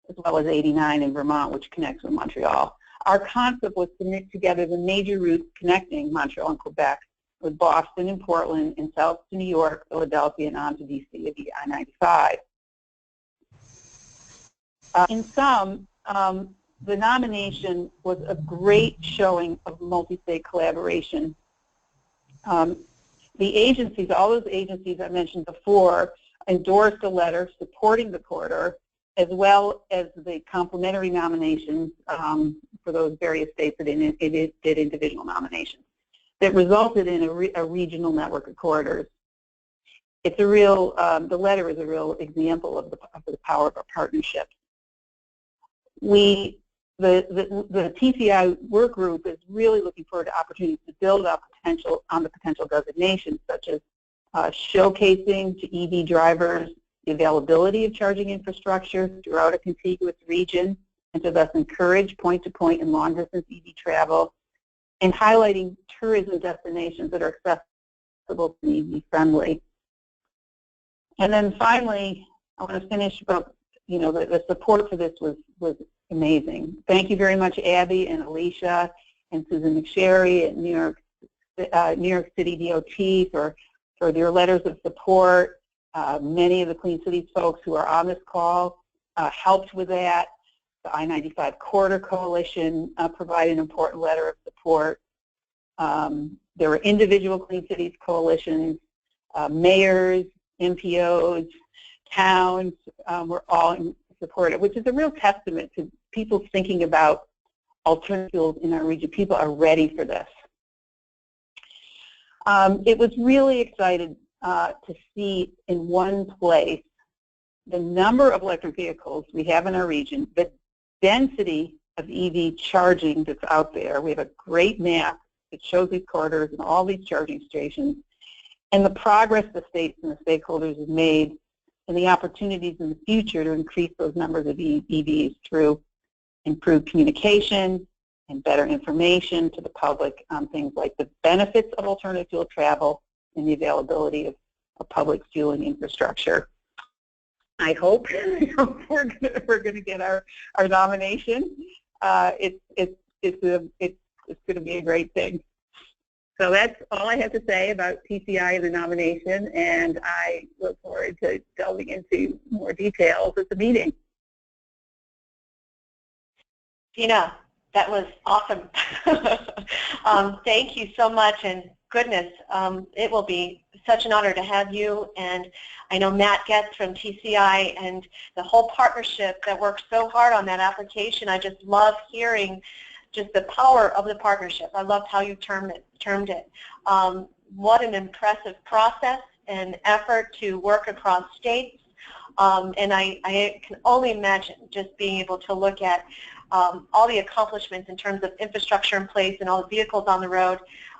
as well as 89 in Vermont, which connects with Montreal. Our concept was to knit together the major routes connecting Montreal and Quebec with Boston and Portland and south to New York, Philadelphia, and on to DC via I-95. In sum, the nomination was a great showing of multi-state collaboration. The agencies, all those agencies I mentioned before, endorsed a letter supporting the corridor, as well as the complementary nominations for those various states that it did individual nominations that resulted in a regional network of corridors. It's a real, the letter is a real example of the power of our partnership. The TCI work group is really looking forward to opportunities to build up on the potential designations, such as showcasing to EV drivers the availability of charging infrastructure throughout a contiguous region, and to thus encourage point-to-point and long-distance EV travel, and highlighting tourism destinations that are accessible and EV-friendly. And then finally, I want to finish about, the support for this was amazing. Thank you very much, Abby and Alicia and Susan McSherry at New York City DOT for their letters of support. Many of the Clean Cities folks who are on this call helped with that. The I-95 Corridor Coalition provided an important letter of support. There were individual Clean Cities coalitions, mayors, MPOs, towns were all in support, which is a real testament to people thinking about alternative fuels in our region. People are ready for this. It was really exciting to see in one place the number of electric vehicles we have in our region, the density of EV charging that's out there. We have a great map that shows these corridors and all these charging stations, and the progress the states and the stakeholders have made and the opportunities in the future to increase those numbers of EVs through improved communication and better information to the public on things like the benefits of alternative fuel travel and the availability of public fueling infrastructure. I hope we're going to get our nomination. It's going to be a great thing. So that's all I have to say about TCI and the nomination, and I look forward to delving into more details at the meeting. Tina, that was awesome. Thank you so much, and goodness, it will be such an honor to have you, and I know Matt Getz from TCI and the whole partnership that worked so hard on that application. I just love hearing just the power of the partnership. I loved how you termed it. What an impressive process and effort to work across states. And I can only imagine just being able to look at all the accomplishments in terms of infrastructure in place and all the vehicles on the road,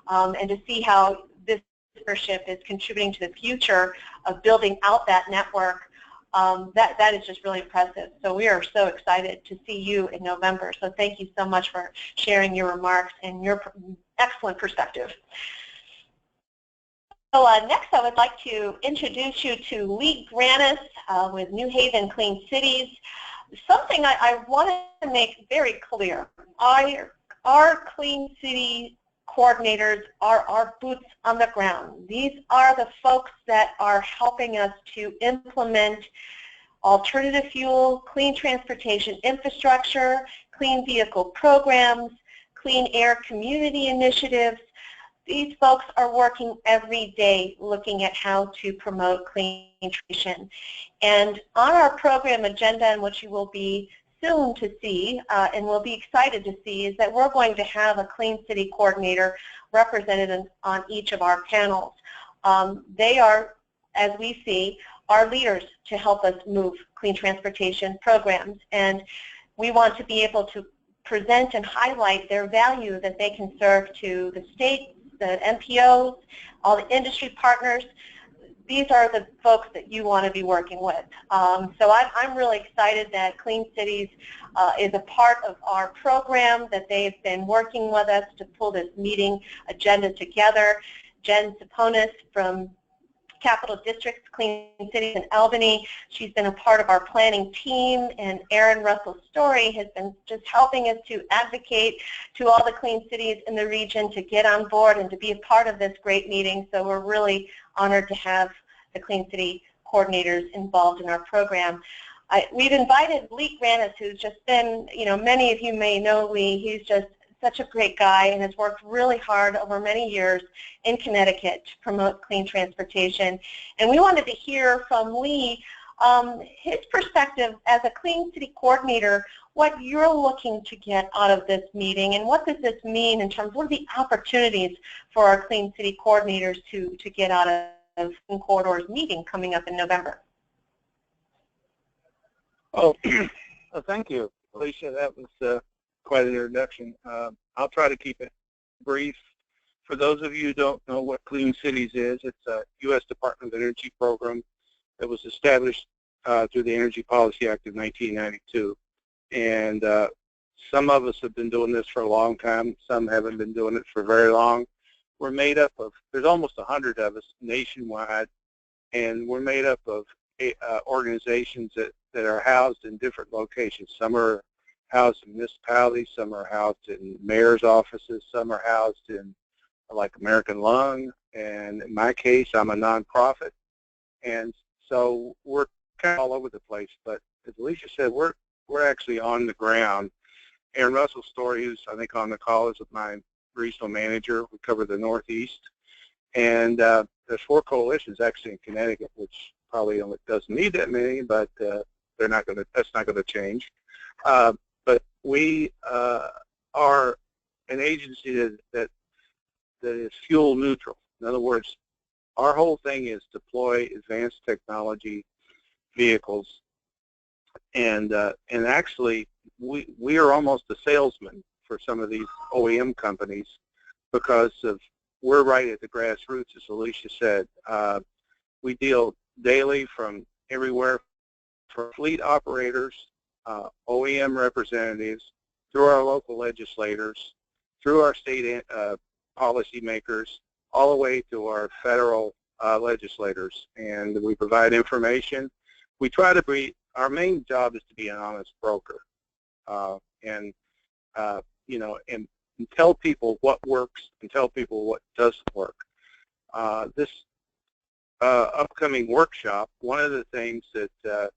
and to see how this partnership is contributing to the future of building out that network. That is just really impressive. So we are so excited to see you in November. So thank you so much for sharing your remarks and your excellent perspective. So next I would like to introduce you to Lee Granis with New Haven Clean Cities. Something I want to make very clear, our Clean City coordinators are our boots on the ground. These are the folks that are helping us to implement alternative fuel, clean transportation infrastructure, clean vehicle programs, clean air community initiatives. These folks are working every day looking at how to promote clean transportation. And on our program agenda, and what you will be soon to see, and we'll be excited to see, is that we're going to have a Clean City coordinator represented on each of our panels. They are, as we see, our leaders to help us move clean transportation programs. And we want to be able to present and highlight their value that they can serve to the state, the MPOs, all the industry partners. These are the folks that you want to be working with. So I'm really excited that Clean Cities is a part of our program, that they've been working with us to pull this meeting agenda together. Jen Saponis from Capital Districts Clean Cities in Albany, she's been a part of our planning team, and Aaron Russell Story has been just helping us to advocate to all the clean cities in the region to get on board and to be a part of this great meeting. So we're really honored to have the Clean City coordinators involved in our program. We've invited Lee Granis, who's just been, many of you may know Lee. He's just such a great guy and has worked really hard over many years in Connecticut to promote clean transportation. And we wanted to hear from Lee his perspective as a Clean City coordinator, what you're looking to get out of this meeting, and what does this mean in terms of what are the opportunities for our Clean City coordinators to get out of Clean Corridors meeting coming up in November. Oh, thank you, Alicia. That was quite an introduction. I'll try to keep it brief. For those of you who don't know what Clean Cities is, it's a U.S. Department of Energy program that was established through the Energy Policy Act of 1992. And some of us have been doing this for a long time. Some haven't been doing it for very long. We're made up of, there's almost 100 of us nationwide, and we're made up of organizations that are housed in different locations. Some are housed in municipalities, some are housed in mayor's offices, some are housed in like American Lung, and in my case, I'm a nonprofit. And so we're kind of all over the place, but as Alicia said, we're actually on the ground. Aaron Russell Story, who's I think on the call, is my regional manager. We cover the Northeast, and there's 4 coalitions actually in Connecticut, which probably doesn't need that many, but they're not going to. That's not going to change. But we are an agency that is fuel neutral. In other words, our whole thing is deploy advanced technology vehicles, and actually we are almost a salesman for some of these OEM companies because we're right at the grassroots, as Alicia said. We deal daily from everywhere, from fleet operators, OEM representatives, through our local legislators, through our state policymakers, all the way to our federal legislators. And we provide information. We try to be, our main job is to be an honest broker, and tell people what works and tell people what doesn't work. This upcoming workshop, one of the things that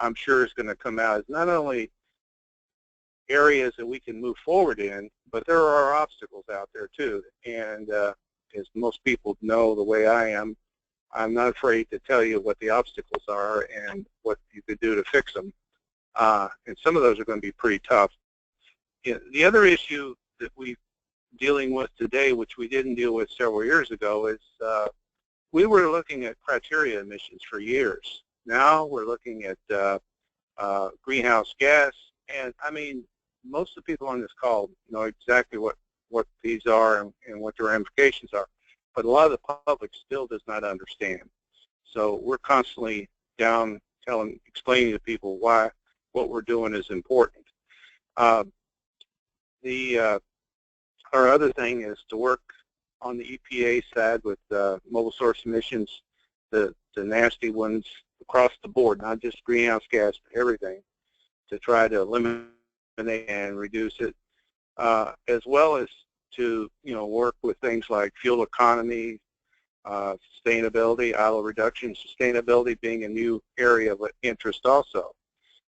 I'm sure is going to come out is not only areas that we can move forward in, but there are obstacles out there too. And as most people know the way I am, I'm not afraid to tell you what the obstacles are and what you could do to fix them. And some of those are going to be pretty tough. the other issue that we're dealing with today, which we didn't deal with several years ago, is we were looking at criteria emissions for years. Now we're looking at greenhouse gas, and I mean, most of the people on this call know exactly what these are and what the ramifications are, but a lot of the public still does not understand. So we're constantly down explaining to people why what we're doing is important. Our other thing is to work on the EPA side with mobile source emissions, the nasty ones across the board, not just greenhouse gas, but everything, to try to eliminate and reduce it, as well as to work with things like fuel economy, sustainability, idle reduction, sustainability being a new area of interest also.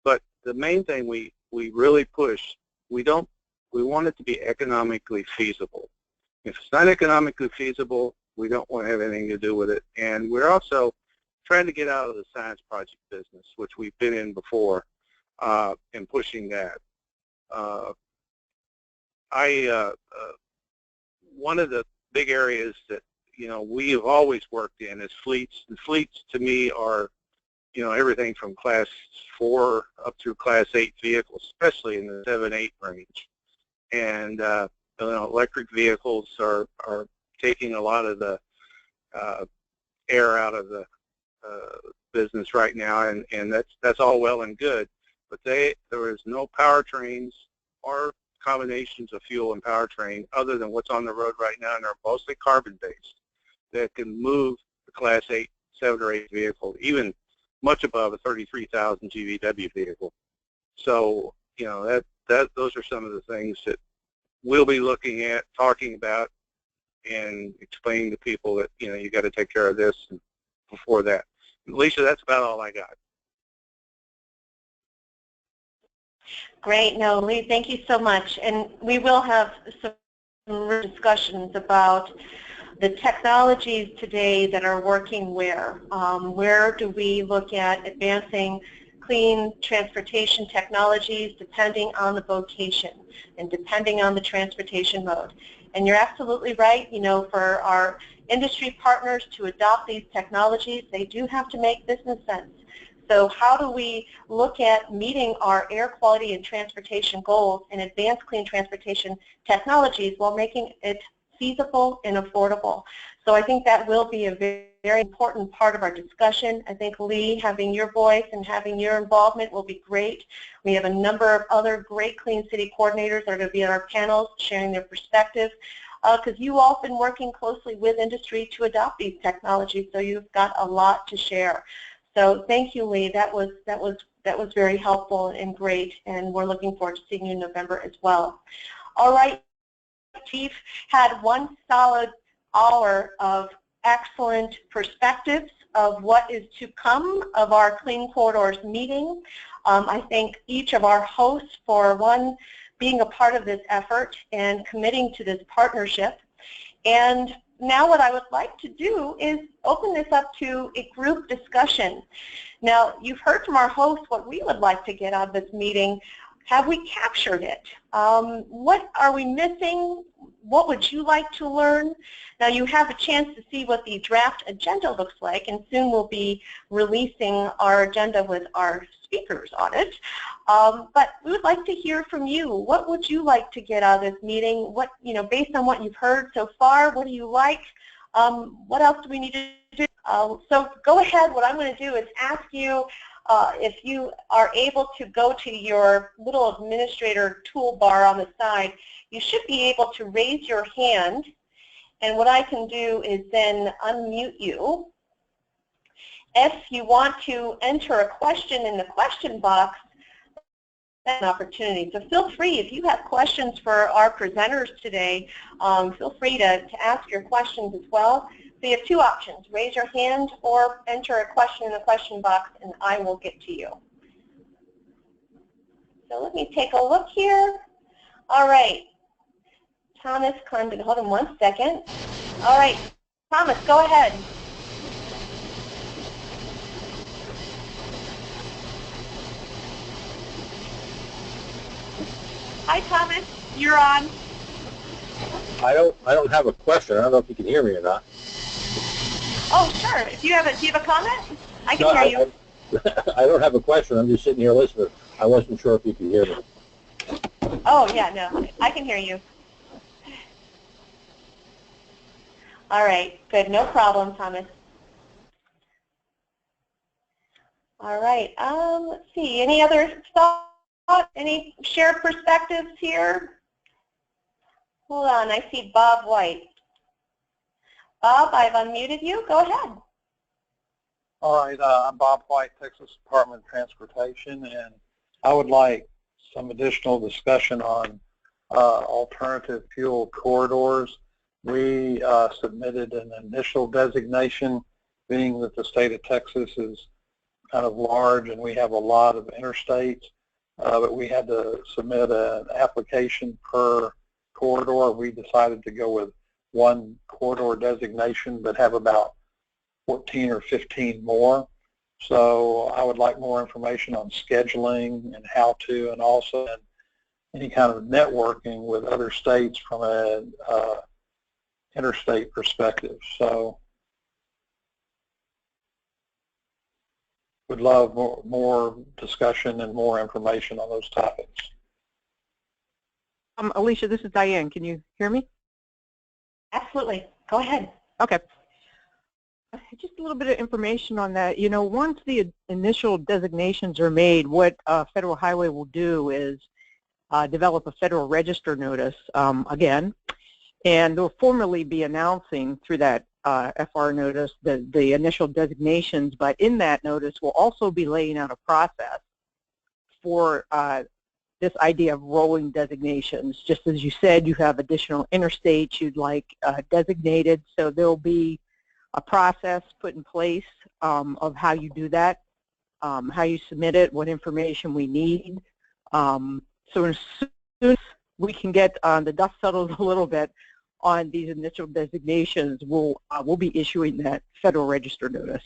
But the main thing we really push, we want it to be economically feasible. If it's not economically feasible, we don't want to have anything to do with it. And we're also trying to get out of the science project business, which we've been in before, and pushing that. One of the big areas that we have always worked in is fleets. And fleets to me are everything from class 4 up through class 8 vehicles, especially in the 7-8 range. And electric vehicles are taking a lot of the air out of the business right now, and that's all well and good. But there is no powertrains or combinations of fuel and powertrain other than what's on the road right now, and they're mostly carbon-based, that can move the class 8, 7 or 8 vehicle, even much above a 33,000 GVW vehicle. So those are some of the things that we'll be looking at, talking about, and explaining to people that you got to take care of this before that. Alicia, that's about all I got. Great. No, Lee, thank you so much. And we will have some discussions about the technologies today that are working where. Where do we look at advancing clean transportation technologies depending on the vocation and depending on the transportation mode. And you're absolutely right, for our industry partners to adopt these technologies, they do have to make business sense. So how do we look at meeting our air quality and transportation goals and advance clean transportation technologies while making it feasible and affordable? So I think that will be a very important part of our discussion. I think, Lee, having your voice and having your involvement will be great. We have a number of other great Clean City coordinators that are going to be on our panels sharing their perspectives, because you all have been working closely with industry to adopt these technologies, so you've got a lot to share. So thank you, Lee. That was very helpful and great, and we're looking forward to seeing you in November as well. All right, Chief had one solid hour of excellent perspectives of what is to come of our Clean Corridors meeting. I thank each of our hosts for being a part of this effort and committing to this partnership. And now what I would like to do is open this up to a group discussion. Now, you've heard from our hosts what we would like to get out of this meeting. Have we captured it? What are we missing? What would you like to learn? Now, you have a chance to see what the draft agenda looks like, and soon we'll be releasing our agenda with our speakers on it. But we would like to hear from you. What would you like to get out of this meeting? What, based on what you've heard so far, what do you like? What else do we need to do? So go ahead. What I'm going to do is ask you if you are able to go to your little administrator toolbar on the side, you should be able to raise your hand, and what I can do is then unmute you. If you want to enter a question in the question box, that's an opportunity. So feel free, if you have questions for our presenters today, feel free to ask your questions as well. So you have two options, raise your hand or enter a question in the question box and I will get to you. So let me take a look here. All right, Thomas Condon, hold on one second. All right, Thomas, go ahead. Hi, Thomas. You're on. I don't have a question. I don't know if you can hear me or not. Oh, sure. Do you have a comment? I can hear you. I don't have a question. I'm just sitting here listening. I wasn't sure if you could hear me. Oh, yeah, no. I can hear you. All right. Good. No problem, Thomas. All right. Let's see. Any other thoughts? Any shared perspectives here? Hold on. I see Bob White. Bob, I've unmuted you. Go ahead. All right. I'm Bob White, Texas Department of Transportation, and I would like some additional discussion on alternative fuel corridors. We submitted an initial designation, being that the state of Texas is kind of large and we have a lot of interstates, but we had to submit an application per corridor. We decided to go with one corridor designation but have about 14 or 15 more. So I would like more information on scheduling and how to, and also any kind of networking with other states from an interstate perspective. So would love more discussion and more information on those topics. Alicia, this is Diane. Can you hear me? Absolutely. Go ahead. Okay. Just a little bit of information on that. You know, once the initial designations are made, what Federal Highway will do is develop a Federal Register notice again, and they'll formally be announcing through that FR notice the initial designations, but in that notice we'll also be laying out a process for this idea of rolling designations. Just as you said, you have additional interstates you'd like designated, so there'll be a process put in place of how you do that, how you submit it, what information we need. So as soon as we can get the dust settled a little bit on these initial designations, we'll be issuing that Federal Register notice.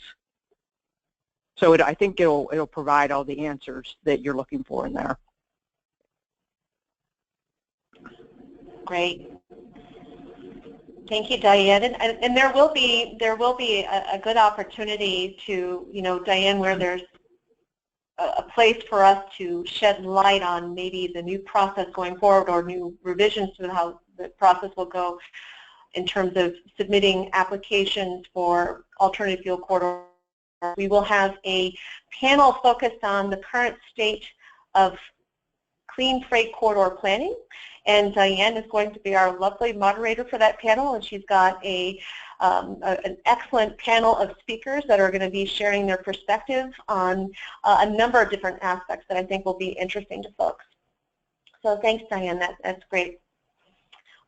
So I think it'll provide all the answers that you're looking for in there. Great. Thank you, Diane. And there will be a good opportunity to, you know, Diane, where there's a place for us to shed light on maybe the new process going forward or new revisions to how the process will go in terms of submitting applications for alternative fuel corridors. We will have a panel focused on the current state of clean freight corridor planning, and Diane is going to be our lovely moderator for that panel, and she's got an excellent panel of speakers that are going to be sharing their perspective on a number of different aspects that I think will be interesting to folks. So thanks, Diane. That's great.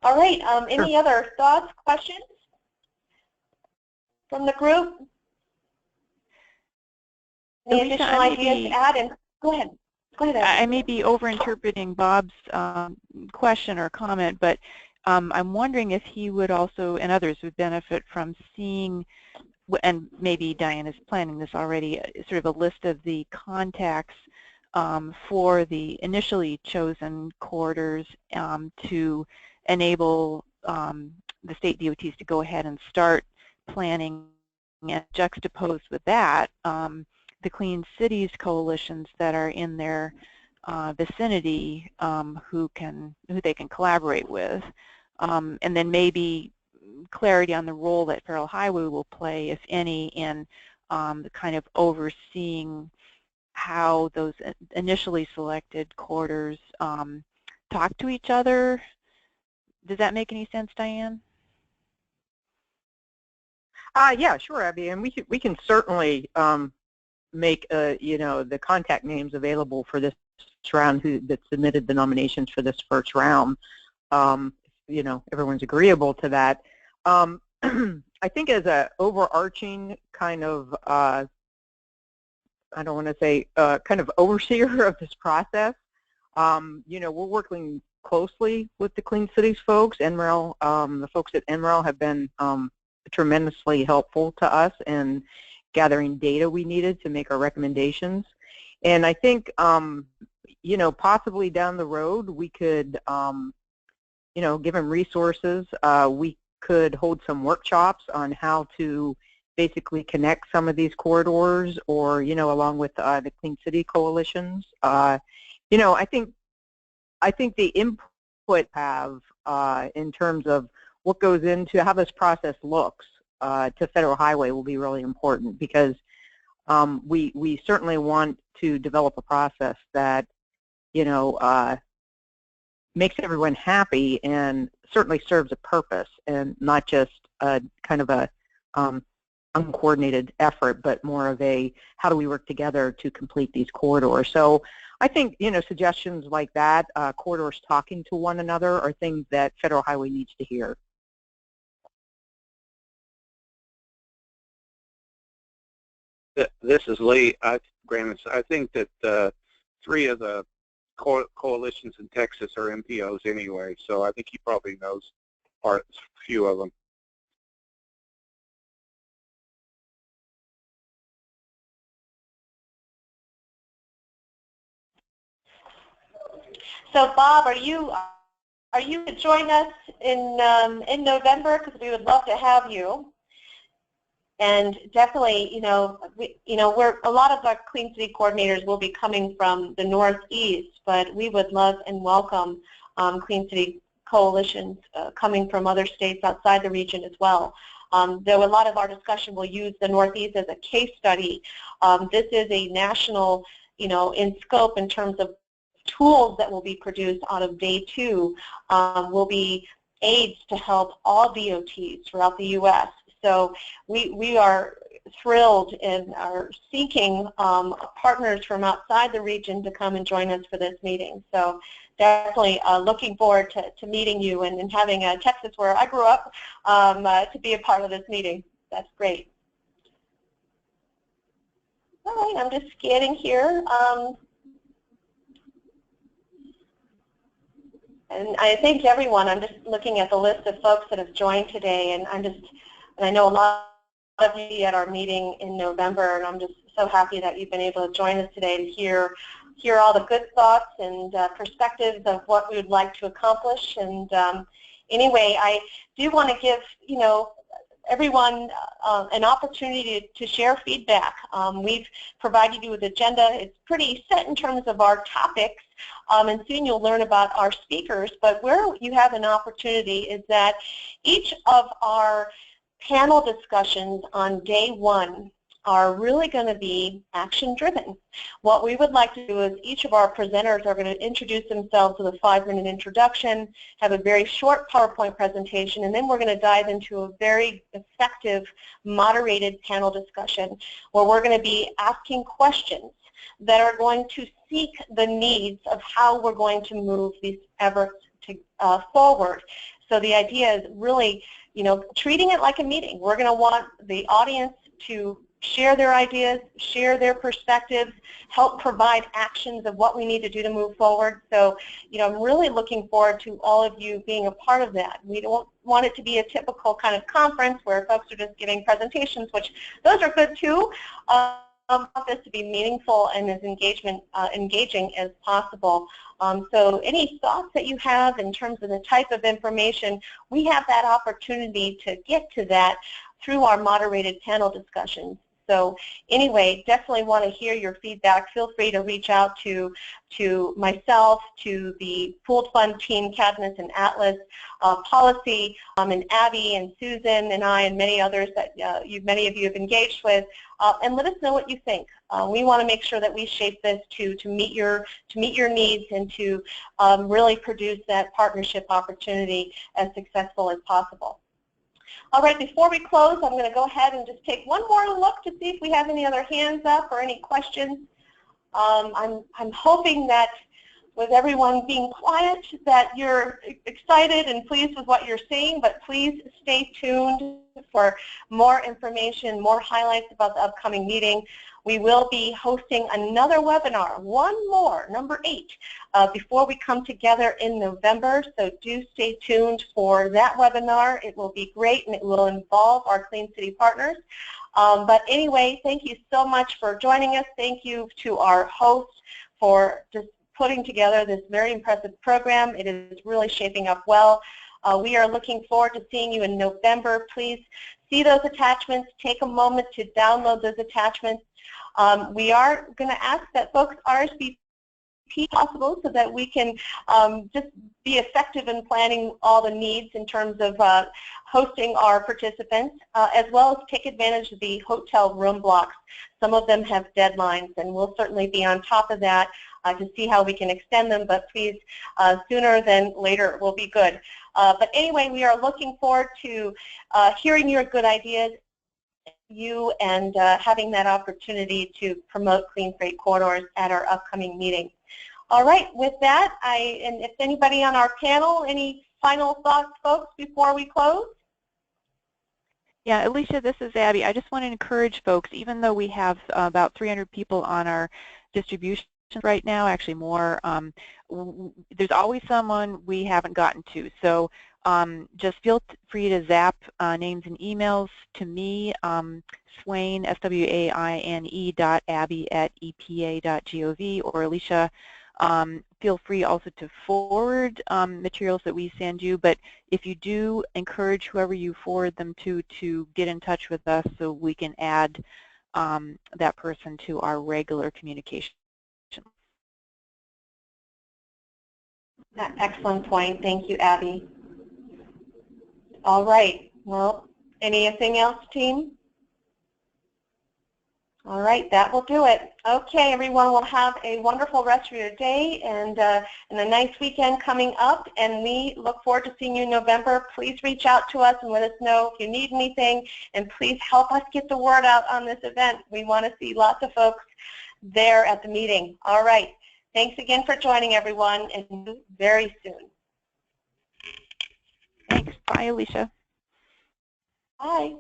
All right. Any other thoughts, questions from the group? Any additional ideas to add? And go ahead. Go ahead. I may be overinterpreting Bob's question or comment, but I'm wondering if he would also, and others would benefit from seeing, and maybe Diane is planning this already, sort of a list of the contacts for the initially chosen corridors to enable the state DOTs to go ahead and start planning, and juxtaposed with that the Clean Cities coalitions that are in their vicinity who they can collaborate with, and then maybe clarity on the role that Federal Highway will play, if any, in the kind of overseeing how those initially selected corridors talk to each other. Does that make any sense, Diane? Yeah, sure, Abby, and we can certainly make you know, the contact names available for this round that submitted the nominations for this first round. You know, everyone's agreeable to that. I think as a overarching kind of I don't want to say kind of overseer of this process, you know, we're working closely with the Clean Cities folks. NREL, the folks at NREL have been tremendously helpful to us in gathering data we needed to make our recommendations. And I think you know, possibly down the road we could, you know, give them resources. We could hold some workshops on how to basically connect some of these corridors, or, you know, along with the Clean City coalitions. You know, I think the input have in terms of what goes into how this process looks to Federal Highway will be really important, because we certainly want to develop a process that, you know, makes everyone happy and certainly serves a purpose, and not just a kind of a uncoordinated effort, but more of a how do we work together to complete these corridors. So I think, you know, suggestions like that, corridors talking to one another, are things that Federal Highway needs to hear. This is Lee. I think that 3 of the coalitions in Texas are MPOs anyway, so I think he probably knows a few of them. So Bob, are you to join us in November? Because we would love to have you. And definitely, you know, a lot of our Clean City coordinators will be coming from the Northeast, but we would love and welcome Clean City coalitions coming from other states outside the region as well. Though a lot of our discussion will use the Northeast as a case study, this is a national, you know, in scope in terms of tools that will be produced out of day 2 will be aids to help all DOTs throughout the U.S. So we are thrilled and are seeking partners from outside the region to come and join us for this meeting. So definitely looking forward to meeting you and having Texas, where I grew up, to be a part of this meeting. That's great. All right, I'm just scanning here. And I thank everyone. I'm just looking at the list of folks that have joined today, and I know a lot of you at our meeting in November, and I'm just so happy that you've been able to join us today to hear all the good thoughts and perspectives of what we would like to accomplish. And anyway, I do want to give, you know, everyone an opportunity to share feedback. We've provided you with an agenda. It's pretty set in terms of our topics, and soon you'll learn about our speakers. But where you have an opportunity is that each of our panel discussions on day 1 are really going to be action-driven. What we would like to do is each of our presenters are going to introduce themselves with a 5-minute introduction, have a very short PowerPoint presentation, and then we're going to dive into a very effective, moderated panel discussion where we're going to be asking questions that are going to seek the needs of how we're going to move these efforts forward. So the idea is really, you know, treating it like a meeting. We're going to want the audience to share their ideas, share their perspectives, help provide actions of what we need to do to move forward. So, you know, I'm really looking forward to all of you being a part of that. We don't want it to be a typical kind of conference where folks are just giving presentations, which those are good too. I want this to be meaningful and as engaging as possible. So any thoughts that you have in terms of the type of information, we have that opportunity to get to that through our moderated panel discussions. So anyway, definitely want to hear your feedback. Feel free to reach out to myself, to the pooled fund team, Cadmus and Atlas, policy, and Abby and Susan and I and many others that many of you have engaged with, and let us know what you think. We want to make sure that we shape this to meet your needs and to really produce that partnership opportunity as successful as possible. All right, before we close, I'm going to go ahead and just take one more look to see if we have any other hands up or any questions. I'm hoping that with everyone being quiet that you're excited and pleased with what you're seeing, but please stay tuned for more information, more highlights about the upcoming meeting. We will be hosting another webinar, one more, number 8, before we come together in November. So do stay tuned for that webinar. It will be great and it will involve our Clean City partners. But anyway, thank you so much for joining us. Thank you to our hosts for just putting together this very impressive program. It is really shaping up well. We are looking forward to seeing you in November. Please see those attachments. Take a moment to download those attachments. We are going to ask that folks RSVP possible so that we can just be effective in planning all the needs in terms of hosting our participants, as well as take advantage of the hotel room blocks. Some of them have deadlines, and we'll certainly be on top of that to see how we can extend them, but please, sooner than later will be good. But anyway, we are looking forward to hearing your good ideas, and having that opportunity to promote clean freight corridors at our upcoming meeting. All right, with that, and if anybody on our panel, any final thoughts, folks, before we close? Yeah, Alicia, this is Abby. I just want to encourage folks, even though we have about 300 people on our distribution right now, actually more, there's always someone we haven't gotten to. So just feel free to zap names and emails to me, Swain, SWAINE .abby@epa.gov, or Alicia. Feel free also to forward materials that we send you, but if you do, encourage whoever you forward them to get in touch with us so we can add that person to our regular communication. Excellent point. Thank you, Abby. All right. Well, anything else, team? All right, that will do it. Okay, everyone, will have a wonderful rest of your day and a nice weekend coming up, and we look forward to seeing you in November. Please reach out to us and let us know if you need anything, and please help us get the word out on this event. We want to see lots of folks there at the meeting. All right, thanks again for joining, everyone, and very soon. Thanks. Bye, Alicia. Bye.